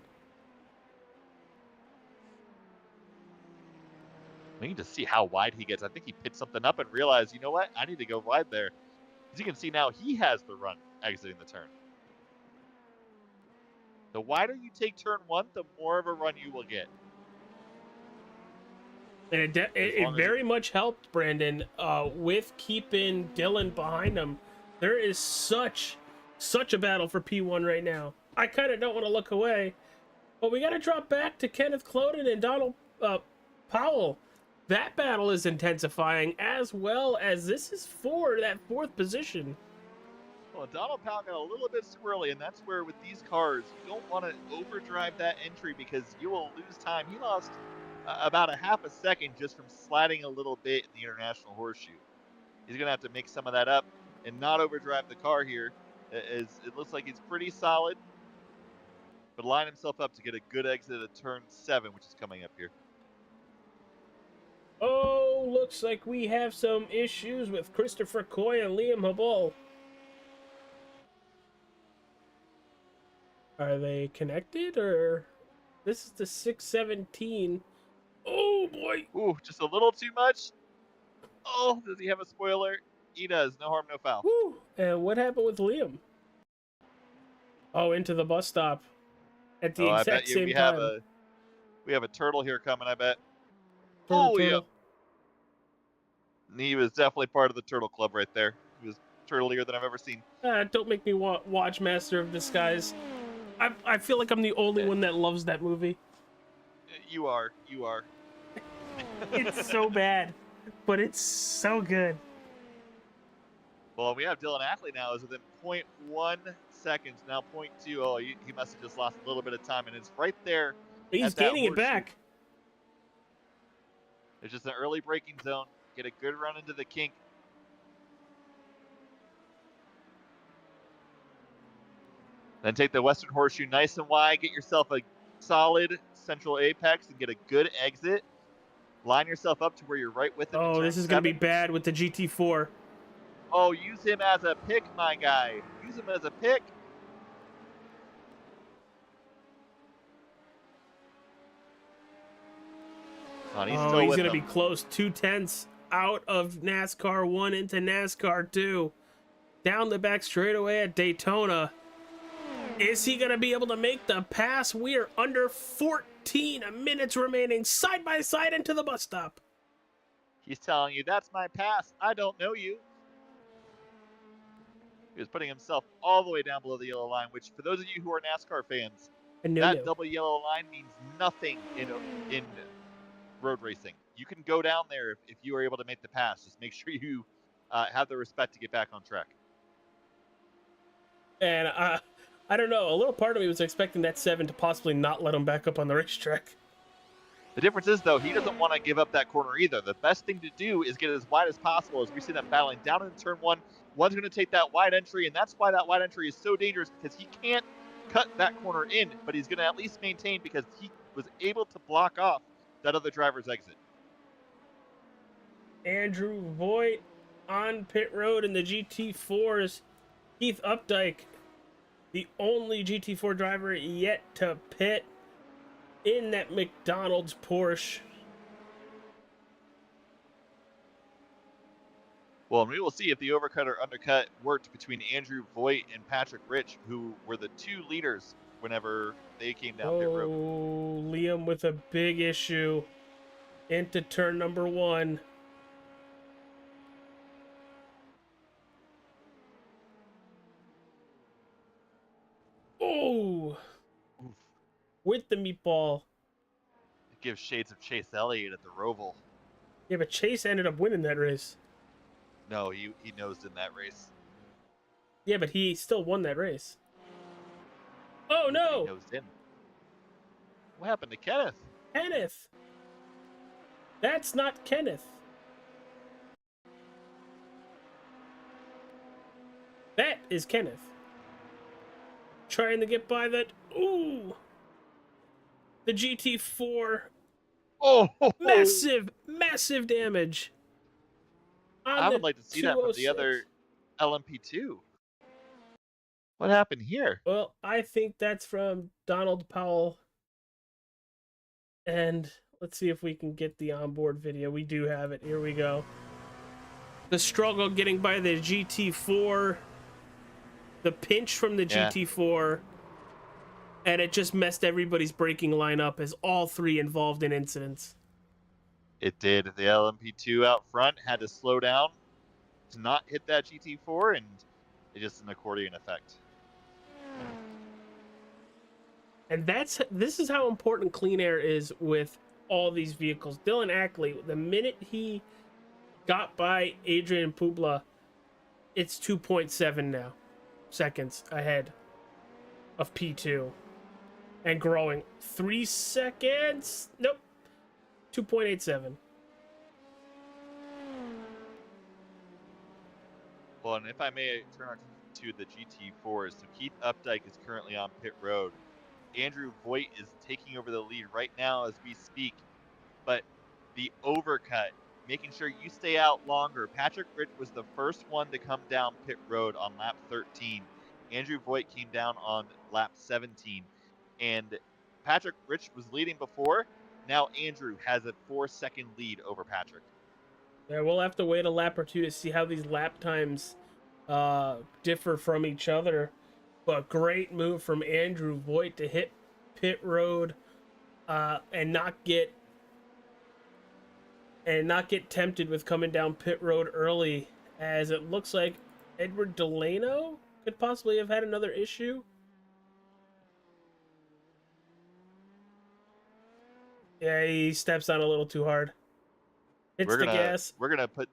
We need to see how wide he gets. I think he picked something up and realized, you know what? I need to go wide there. As you can see now, he has the run exiting the turn. The wider you take turn 1, the more of a run you will get. And it very much helped Brandon with keeping Dylan behind him. There is such a battle for P1 right now. I kind of don't want to look away, but we got to drop back to Kenneth Cloden and Donald Powell. That battle is intensifying, as well as this is for that 4th position. Well, Donald Powell got a little bit squirrely, and that's where with these cars, you don't want to overdrive that entry because you will lose time. He lost about a half a second just from sliding a little bit in the International Horseshoe. He's going to have to make some of that up and not overdrive the car here, as it looks like he's pretty solid, but line himself up to get a good exit at turn 7, which is coming up here. Oh, looks like we have some issues with Christopher Coy and Liam Habal. Are they connected, or this is the 617? Oh boy! Ooh, just a little too much. Oh, does he have a spoiler? He does. No harm, no foul. Woo! And what happened with Liam? Oh, into the bus stop at the exact same time. We have a turtle here coming, I bet. Turtle. Yeah. He was definitely part of the turtle club right there. He was turtlier than I've ever seen. Don't make me watch Master of Disguise. I feel like I'm the only one that loves that movie. You are. It's so bad, but it's so good. Well, we have Dylan Ackley now is within 0.1 seconds. Now 0.2. Oh, he must have just lost a little bit of time, and it's right there. He's gaining it back. There's just an early braking zone. Get a good run into the kink. Then take the Western Horseshoe nice and wide. Get yourself a solid central apex and get a good exit. Line yourself up to where you're right with it. Oh, this is going to be bad with the GT4. Oh, use him as a pick, my guy. Use him as a pick. Oh, he's going to be close. 2/10 out of NASCAR 1 into NASCAR 2. Down the back straightaway at Daytona. Is he going to be able to make the pass? We are under 14 minutes remaining, side by side into the bus stop. He's telling you, that's my pass. I don't know you. He was putting himself all the way down below the yellow line, which for those of you who are NASCAR fans, that double yellow line means nothing in road racing. You can go down there if you are able to make the pass. Just make sure you have the respect to get back on track. And I don't know, a little part of me was expecting that 7 to possibly not let him back up on the racetrack. The difference is, though, he doesn't want to give up that corner either. The best thing to do is get as wide as possible as we see them battling down into turn 1. One's going to take that wide entry, and that's why that wide entry is so dangerous, because he can't cut that corner in, but he's going to at least maintain because he was able to block off that other driver's exit. Andrew Voigt on pit road in the GT4s. Keith Updike, the only GT4 driver yet to pit in that McDonald's Porsche. Well, we will see if the overcut or undercut worked between Andrew Voigt and Patrick Rich, who were the 2 leaders whenever they came down pit road. Oh, Liam with a big issue into turn number 1. Oh, Oof. With the meatball. It gives shades of Chase Elliott at the Roval. Yeah, but Chase ended up winning that race. No, he nosed in that race. Yeah, but he still won that race. Oh, no! He nosed in. What happened to Kenneth? Kenneth! That's not Kenneth. That is Kenneth. Trying to get by that. Ooh! The GT4, Oh, massive damage. On I would the like to see that from the 206. other LMP2. What happened here? Well, I think that's from Donald Powell. And let's see if we can get the onboard video. We do have it. Here we go. The struggle getting by the GT4. The pinch from the GT4. And it just messed everybody's braking line up as all three involved in incidents. It did. The LMP2 out front had to slow down to not hit that GT4, and it's just an accordion effect. And this is how important clean air is with all these vehicles. Dylan Ackley, the minute he got by Adrian Publa, it's 2.7 now seconds ahead of P2 and growing 3 seconds. Nope. 2.87. Well, and if I may turn our to the GT4s, so Keith Updike is currently on pit road. Andrew Voigt is taking over the lead right now as we speak, but the overcut, making sure you stay out longer. Patrick Rich was the first one to come down pit road on lap 13. Andrew Voigt came down on lap 17, and Patrick Rich was leading before. Now Andrew has a 4-second lead over Patrick. Yeah, we'll have to wait a lap or two to see how these lap times differ from each other. But great move from Andrew Voigt to hit pit road and not get tempted with coming down pit road early, as it looks like Edward Delano could possibly have had another issue. Yeah, he steps on a little too hard. Hits the gas. We're gonna put.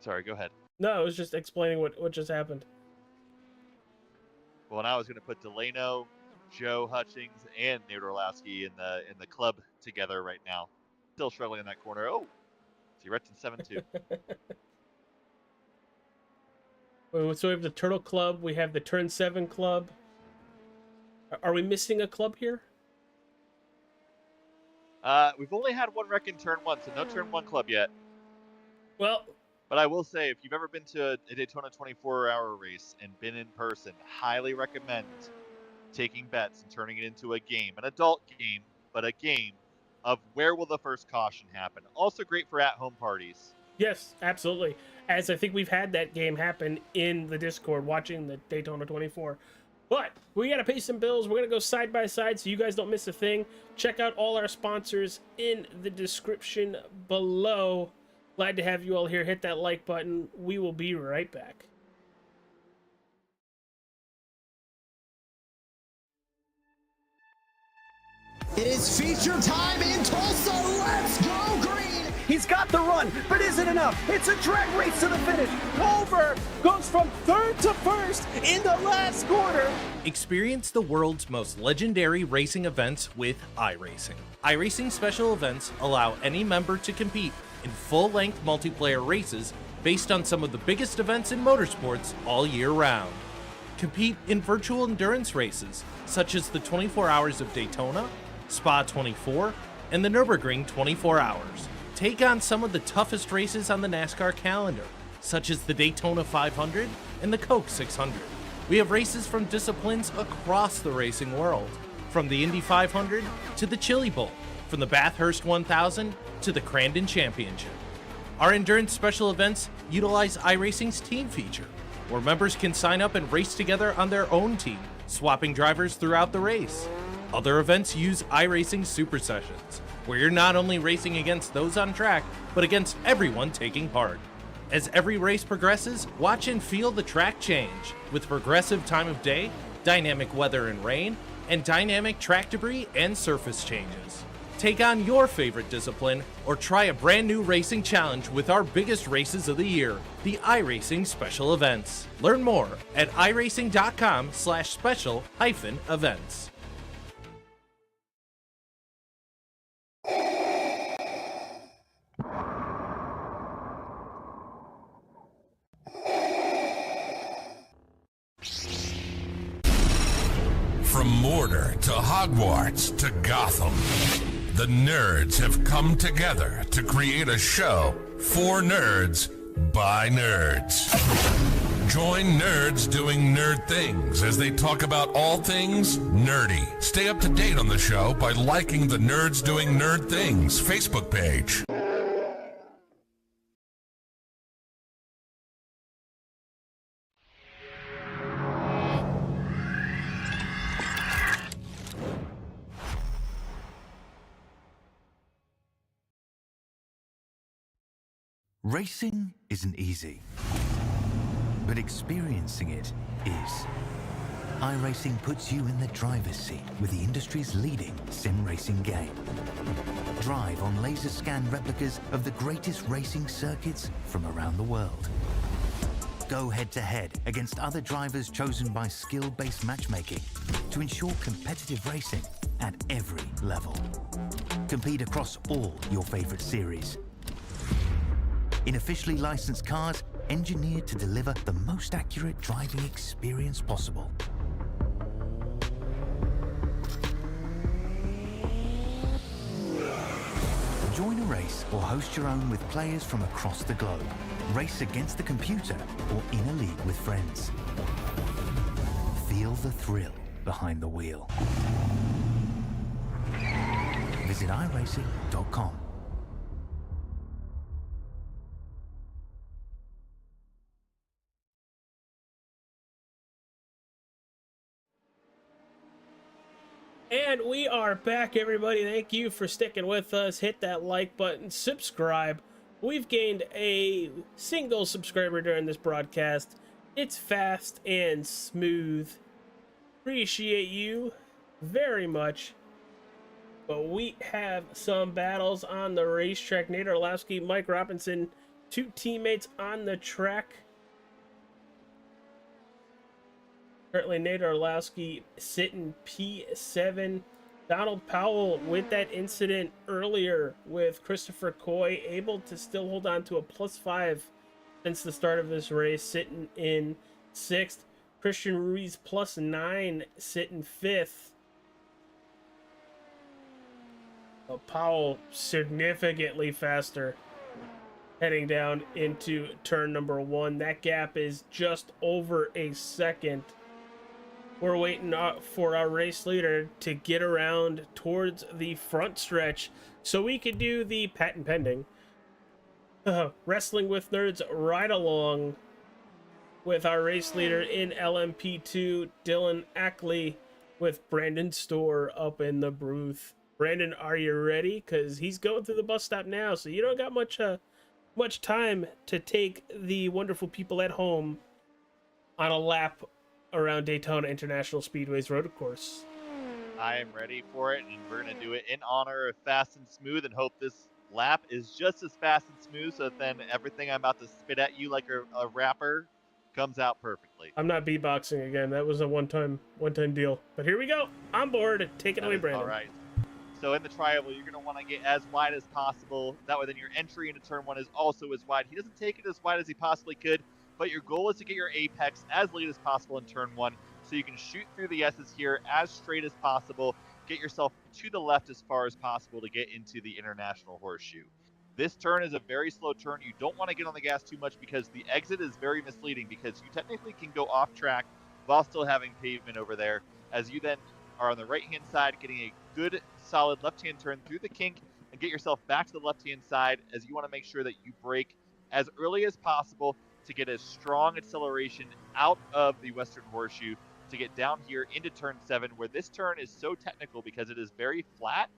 Sorry, go ahead. No, I was just explaining what just happened. Well, now I was gonna put Delano, Joe Hutchings, and Nate Orlowski in the club together right now. Still struggling in that corner. Oh, so you're in 7-2. So we have the Turtle Club. We have the Turn 7 Club. Are we missing a club here? We've only had one wreck in turn 1, so no turn 1 club yet. Well, but I will say, if you've ever been to a Daytona 24-hour race and been in person, highly recommend taking bets and turning it into a game, an adult game, but a game of where will the first caution happen. Also great for at-home parties. Yes, absolutely. As I think we've had that game happen in the Discord watching the Daytona 24. But we got to pay some bills. We're going to go side by side so you guys don't miss a thing. Check out all our sponsors in the description below. Glad to have you all here. Hit that like button. We will be right back. It is feature time in Tulsa. Let's go green! He's got the run, but isn't enough. It's a drag race to the finish. Goldberg goes from third to first in the last quarter. Experience the world's most legendary racing events with iRacing. iRacing special events allow any member to compete in full-length multiplayer races based on some of the biggest events in motorsports all year round. Compete in virtual endurance races such as the 24 Hours of Daytona, Spa 24, and the Nürburgring 24 Hours. Take on some of the toughest races on the NASCAR calendar, such as the Daytona 500 and the Coke 600. We have races from disciplines across the racing world, from the Indy 500 to the Chili Bowl, from the Bathurst 1000 to the Crandon Championship. Our endurance special events utilize iRacing's team feature, where members can sign up and race together on their own team, swapping drivers throughout the race. Other events use iRacing Super Sessions, where you're not only racing against those on track, but against everyone taking part. As every race progresses, watch and feel the track change, with progressive time of day, dynamic weather and rain, and dynamic track debris and surface changes. Take on your favorite discipline, or try a brand new racing challenge with our biggest races of the year, the iRacing Special Events. Learn more at iracing.com/special-events. From Mordor to Hogwarts to Gotham, the nerds have come together to create a show for nerds by nerds. Join nerds doing nerd things as they talk about all things nerdy. Stay up to date on the show by liking the Nerds Doing Nerd Things Facebook page. Racing isn't easy, but experiencing it is. iRacing puts you in the driver's seat with the industry's leading sim racing game. Drive on laser scan replicas of the greatest racing circuits from around the world. Go head to head against other drivers chosen by skill-based matchmaking to ensure competitive racing at every level. Compete across all your favorite series. In officially licensed cars, engineered to deliver the most accurate driving experience possible. Join a race or host your own with players from across the globe. Race against the computer or in a league with friends. Feel the thrill behind the wheel. Visit iRacing.com. And we are back, everybody. Thank you for sticking with us. Hit that like button, subscribe. We've gained a single subscriber during this broadcast. It's fast and smooth. Appreciate you very much. But we have some battles on the racetrack. Nate Orlowski, Mike Robinson, two teammates on the track. Currently, Nate Orlowski sitting P7. Donald Powell, with that incident earlier with Christopher Coy, able to still hold on to a +5 since the start of this race, sitting in 6th. Christian Ruiz +9, sitting 5th. Powell significantly faster heading down into turn number 1. That gap is just over a second. We're waiting for our race leader to get around towards the front stretch so we could do the patent pending Wrestling with Nerds ride along with our race leader in LMP2, Dylan Ackley, with Brandon Storr up in the booth. Brandon, are you ready? Because he's going through the bus stop now, so you don't got much time to take the wonderful people at home on a lap around Daytona International Speedway's road course. I am ready for it, and we're going to do it in honor of Fast and Smooth and hope this lap is just as fast and smooth so that then everything I'm about to spit at you like a rapper comes out perfectly. I'm not beatboxing again. That was a one-time deal. But here we go. On board. Take it away, Brandon. All right. So in the tri-oval, you're going to want to get as wide as possible. That way then your entry into turn 1 is also as wide. He doesn't take it as wide as he possibly could, but your goal is to get your apex as late as possible in turn 1 so you can shoot through the S's here as straight as possible, get yourself to the left as far as possible to get into the International Horseshoe. This turn is a very slow turn. You don't want to get on the gas too much because the exit is very misleading because you technically can go off track while still having pavement over there, as you then are on the right-hand side getting a good solid left-hand turn through the kink and get yourself back to the left-hand side, as you want to make sure that you brake as early as possible to get a strong acceleration out of the Western Horseshoe to get down here into turn 7, where this turn is so technical because it is very flat,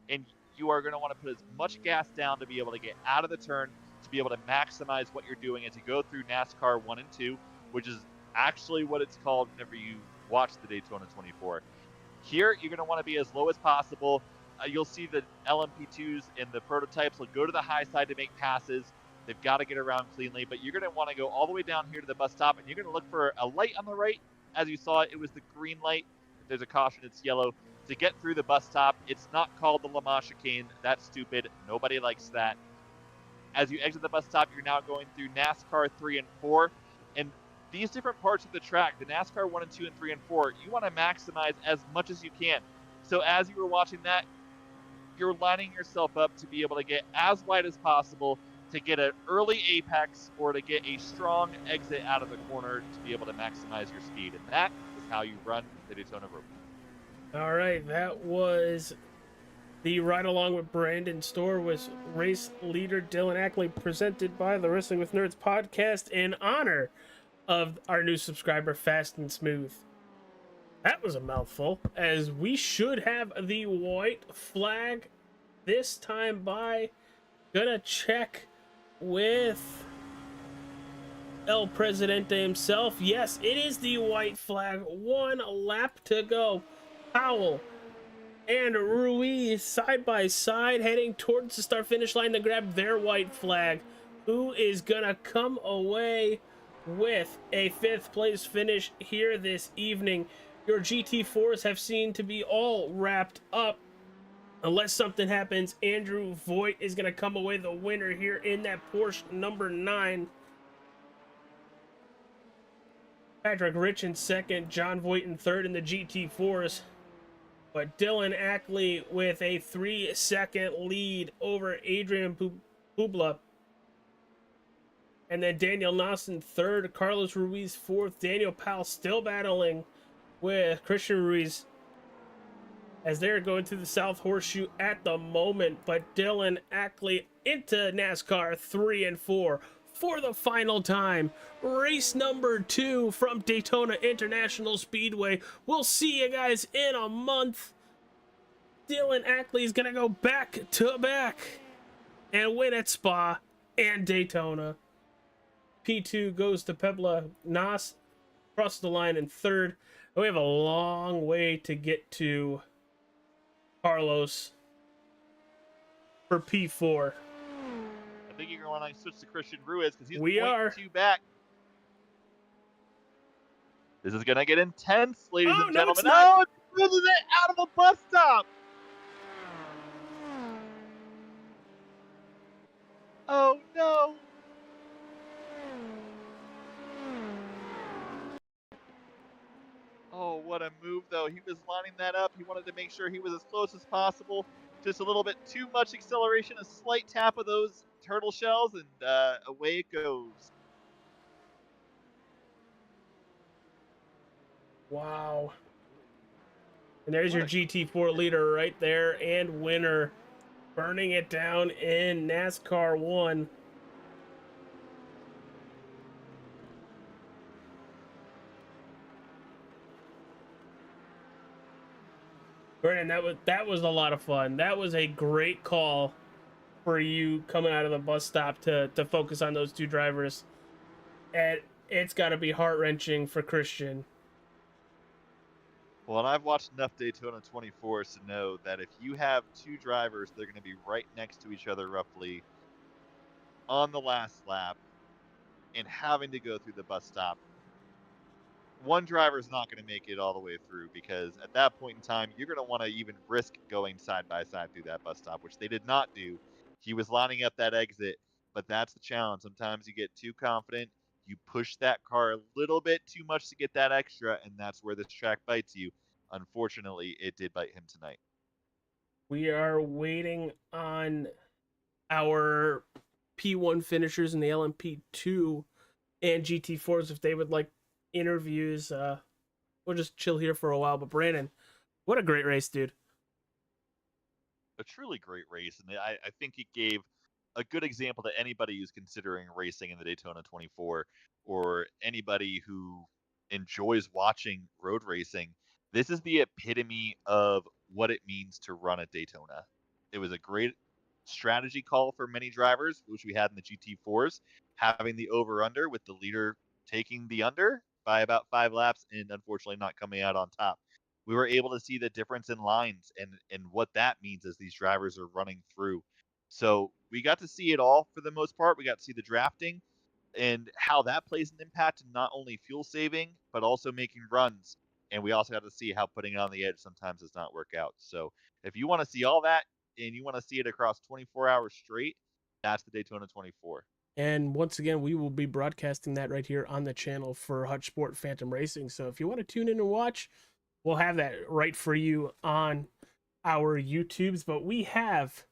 and you are going to want to put as much gas down to be able to get out of the turn, to be able to maximize what you're doing as you go through NASCAR 1 and 2, which is actually what it's called whenever you watch the Daytona 24. Here, you're going to want to be as low as possible. You'll see the LMP2s and the prototypes will go to the high side to make passes. They've got to get around cleanly, but you're going to want to go all the way down here to the bus stop, and you're going to look for a light on the right. As you saw, it was the green light. If there's a caution, it's yellow. To get through the bus stop, it's not called the Le Mans chicane. That's stupid. Nobody likes that. As you exit the bus stop, you're now going through NASCAR 3 and 4, and these different parts of the track, the NASCAR 1 and 2 and 3 and 4, you want to maximize as much as you can. So as you were watching that, you're lining yourself up to be able to get as wide as possible, to get an early apex or to get a strong exit out of the corner to be able to maximize your speed. And that is how you run the Daytona Road. All right, that was the Ride Along with Brandon Storr with race leader Dylan Ackley, presented by the Wrestling with Nerds podcast in honor of our new subscriber, Fast and Smooth. That was a mouthful, as we should have the white flag this time by. Gonna check with El Presidente himself. Yes, it is the white flag. 1 lap to go. Powell and Ruiz side by side heading towards the start finish line to grab their white flag. Who is gonna come away with a 5th place finish here this evening? Your GT4s have seemed to be all wrapped up. Unless something happens, Andrew Voigt is going to come away the winner here in that Porsche number 9. Patrick Rich in 2nd, John Voigt in 3rd in the GT4s. But Dylan Ackley with a 3-second lead over Adrian Publa. And then Daniel Nasson 3rd, Carlos Ruiz 4th, Daniel Powell still battling with Christian Ruiz as they're going to the South Horseshoe at the moment. But Dylan Ackley into NASCAR 3 and 4 for the final time. Race number 2 from Daytona International Speedway. We'll see you guys in a month. Dylan Ackley is going to go back to back and win at Spa and Daytona. P2 goes to Pebla Nas, across the line in 3rd. We have a long way to get to Carlos for P4. I think you're going to want to switch to Christian Ruiz because he's We are 0.2 back. This is going to get intense, ladies and gentlemen. It's not. Oh, it loses it out of the bus stop. Oh, no. Oh, what a move, though. He was lining that up. He wanted to make sure he was as close as possible. Just a little bit too much acceleration, a slight tap of those turtle shells, and away it goes. Wow. And there's your GT4 leader right there and winner, burning it down in NASCAR 1. Brandon, that was a lot of fun. That was a great call for you coming out of the bus stop to focus on those 2 drivers. And it's got to be heart-wrenching for Christian. Well, and I've watched enough Daytona 24s to know that if you have 2 drivers, they're going to be right next to each other roughly on the last lap and having to go through the bus stop. One driver is not going to make it all the way through because at that point in time, you're going to want to even risk going side by side through that bus stop, which they did not do. He was lining up that exit, but that's the challenge. Sometimes you get too confident. You push that car a little bit too much to get that extra, and that's where this track bites you. Unfortunately, it did bite him tonight. We are waiting on our P1 finishers in the LMP2 and GT4s if they would like interviews. We'll just chill here for a while. But Brandon, what a great race, dude. A truly great race, and I think it gave a good example to anybody who's considering racing in the Daytona 24 or anybody who enjoys watching road racing. This is the epitome of what it means to run at Daytona. It was a great strategy call for many drivers, which we had in the GT4s, having the over-under with the leader taking the under by about 5 laps and unfortunately not coming out on top. We were able to see the difference in lines and what that means as these drivers are running through. So we got to see it all for the most part. We got to see the drafting and how that plays an impact in not only fuel saving, but also making runs. And we also got to see how putting it on the edge sometimes does not work out. So if you want to see all that and you want to see it across 24 hours straight, that's the Daytona 24. And once again, we will be broadcasting that right here on the channel for Hutch Sport Phantom Racing. So if you want to tune in and watch, we'll have that right for you on our YouTubes. But we have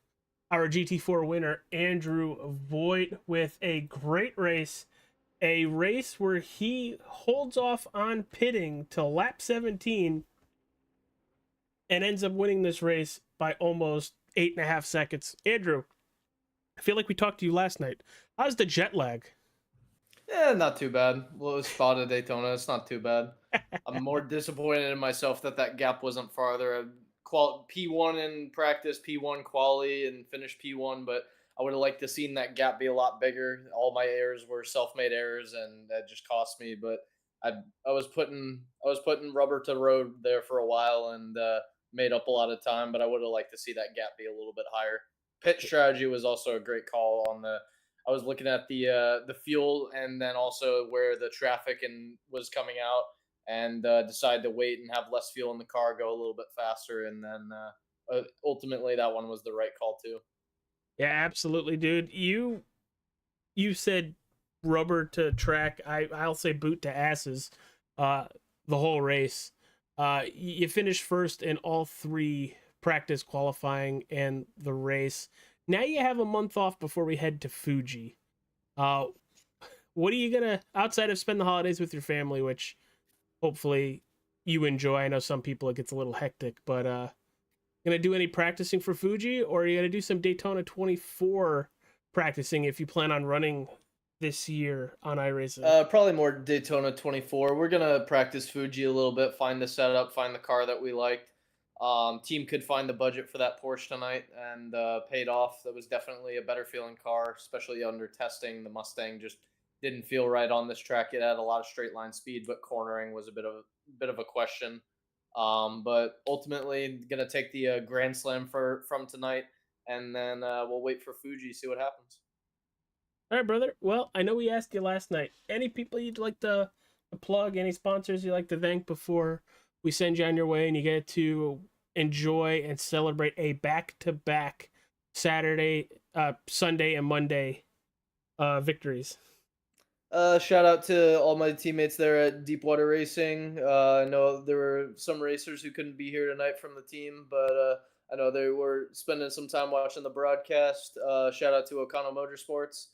our GT4 winner, Andrew Voigt, with a great race. A race where he holds off on pitting till lap 17 and ends up winning this race by almost 8.5 seconds. Andrew, I feel like we talked to you last night. How's the jet lag? Yeah, not too bad. Well, it was spot at Daytona. It's not too bad. I'm more disappointed in myself that gap wasn't farther. P1 in practice, P1 quali, and finished P1, but I would have liked to seen that gap be a lot bigger. All my errors were self-made errors, and that just cost me. But I was putting rubber to road there for a while and made up a lot of time. But I would have liked to see that gap be a little bit higher. Pit strategy was also a great call on the. I was looking at the fuel and then also where the traffic and was coming out, and decided to wait and have less fuel in the car, go a little bit faster, and then ultimately that one was the right call too. Yeah, absolutely, dude. You said rubber to track. I'll say boot to asses. The whole race. You finished first in all 3 practice, qualifying, and the race. Now you have a month off before we head to Fuji. What are you gonna, outside of spend the holidays with your family, which hopefully you enjoy? I know some people it gets a little hectic, but gonna do any practicing for Fuji, or are you gonna do some Daytona 24 practicing if you plan on running this year on iRacing? Probably more Daytona 24. We're gonna practice Fuji a little bit, find the setup, find the car that we liked. Team could find the budget for that Porsche tonight and paid off. That was definitely a better feeling car, especially under testing. The Mustang just didn't feel right on this track. It had a lot of straight line speed, but cornering was a bit of a question. But ultimately, gonna take the Grand Slam from tonight, and then we'll wait for Fuji, see what happens. All right, brother. Well, I know we asked you last night. Any people you'd like to plug? Any sponsors you'd like to thank before we send you on your way and you get to enjoy and celebrate a back-to-back Saturday, Sunday, and Monday victories? Shout out to all my teammates there at Deepwater Racing. I know there were some racers who couldn't be here tonight from the team, but I know they were spending some time watching the broadcast. Shout out to Okano Motorsports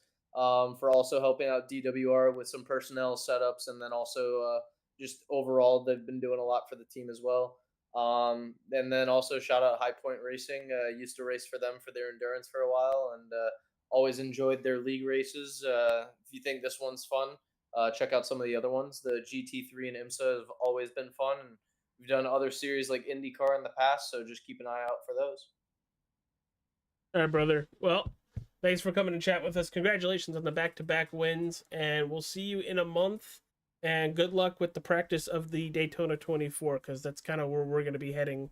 for also helping out DWR with some personnel setups, and then also just overall they've been doing a lot for the team as well. And then also shout out High Point Racing. Used to race for them for their endurance for a while, and always enjoyed their league races. If you think this one's fun, check out some of the other ones. The GT3 and IMSA have always been fun, and we've done other series like IndyCar in the past, so just keep an eye out for those. All right, brother. Well, thanks for coming and chat with us. Congratulations on the back-to-back wins, and we'll see you in a month. And good luck with the practice of the Daytona 24, because that's kind of where we're going to be heading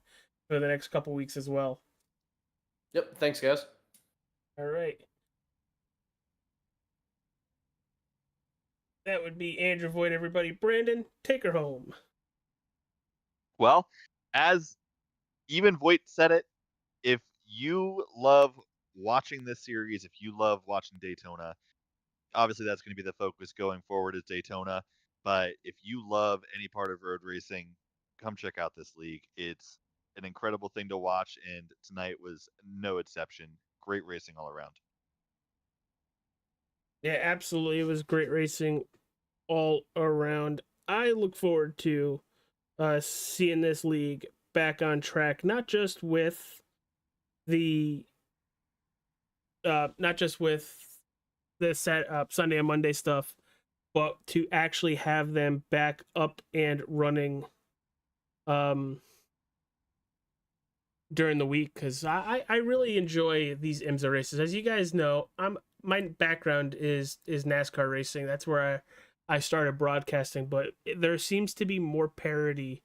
for the next couple weeks as well. Yep. Thanks, guys. All right. That would be Andrew Voigt, everybody. Brandon, take her home. Well, as even Voigt said it, if you love watching this series, if you love watching Daytona, obviously that's going to be the focus going forward is Daytona. But if you love any part of road racing, come check out this league. It's an incredible thing to watch, and tonight was no exception. Great racing all around. Yeah, absolutely. It was great racing all around. I look forward to seeing this league back on track, not just with the Sunday and Monday stuff, but to actually have them back up and running during the week, because I really enjoy these IMSA races. As you guys know, my background is NASCAR racing. That's where I started broadcasting, but there seems to be more parity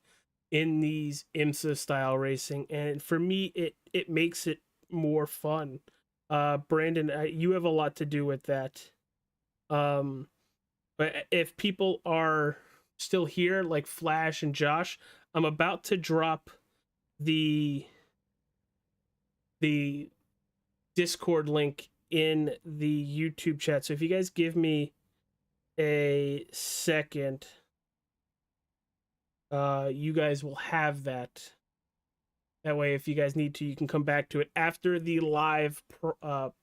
in these IMSA style racing, and for me it makes it more fun. Brandon, you have a lot to do with that. But if people are still here, like Flash and Josh, I'm about to drop the Discord link in the YouTube chat. So if you guys give me a second, you guys will have that. That way, if you guys need to, you can come back to it after the live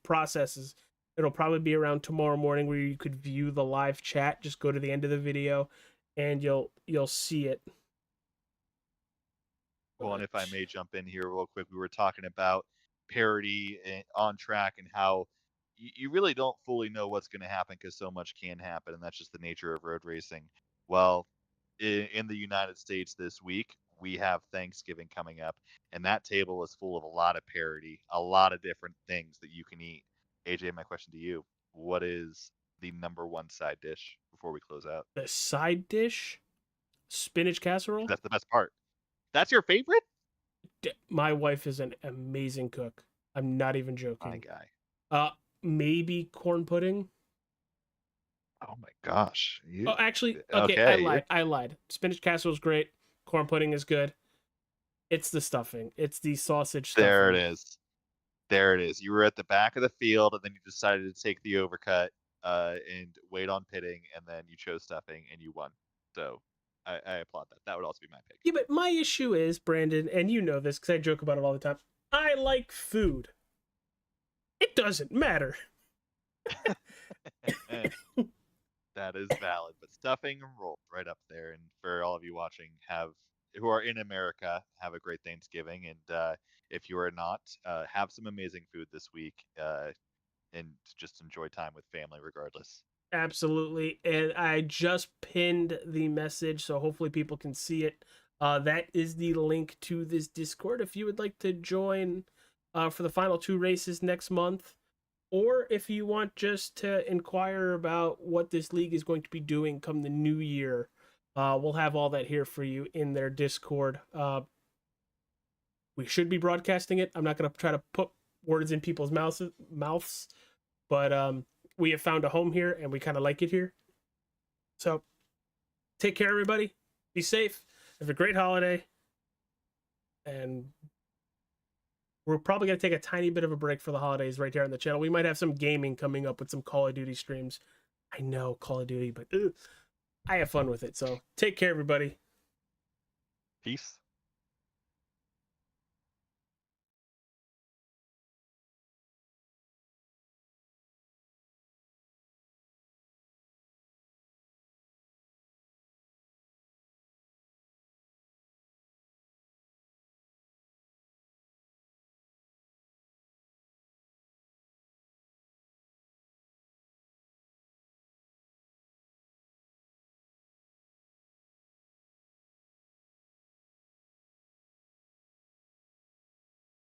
processes. It'll probably be around tomorrow morning where you could view the live chat. Just go to the end of the video, and you'll see it. Well, and if I may jump in here real quick, we were talking about parity on track and how you really don't fully know what's going to happen because so much can happen, and that's just the nature of road racing. Well, in the United States this week, we have Thanksgiving coming up, and that table is full of a lot of parity, a lot of different things that you can eat. AJ, my question to you: what is the number one side dish before we close out? The side dish, spinach casserole. That's the best part. That's your favorite? My wife is an amazing cook. I'm not even joking. My guy. Maybe corn pudding. Oh my gosh. Oh, actually, okay, I lied. Spinach casserole is great. Corn pudding is good. It's the stuffing. It's the sausage stuffing. There it is. There it is. You were at the back of the field, and then you decided to take the overcut and wait on pitting, and then you chose stuffing, and you won. So I applaud that. That would also be my pick. Yeah, but my issue is, Brandon, and you know this because I joke about it all the time. I like food. It doesn't matter. That is valid, but stuffing rolls right up there. And for all of you watching, who are in America, have a great Thanksgiving. And if you are not, have some amazing food this week, and just enjoy time with family, regardless. Absolutely. And I just pinned the message, so hopefully people can see it. That is the link to this Discord if you would like to join for the final 2 races next month, or if you want just to inquire about what this league is going to be doing come the new year. We'll have all that here for you in their Discord. We should be broadcasting it. I'm not going to try to put words in people's mouths, but we have found a home here, and we kind of like it here. So, take care, everybody. Be safe. Have a great holiday. And we're probably going to take a tiny bit of a break for the holidays right here on the channel. We might have some gaming coming up with some Call of Duty streams. I know, Call of Duty, but I have fun with it. So, take care, everybody. Peace.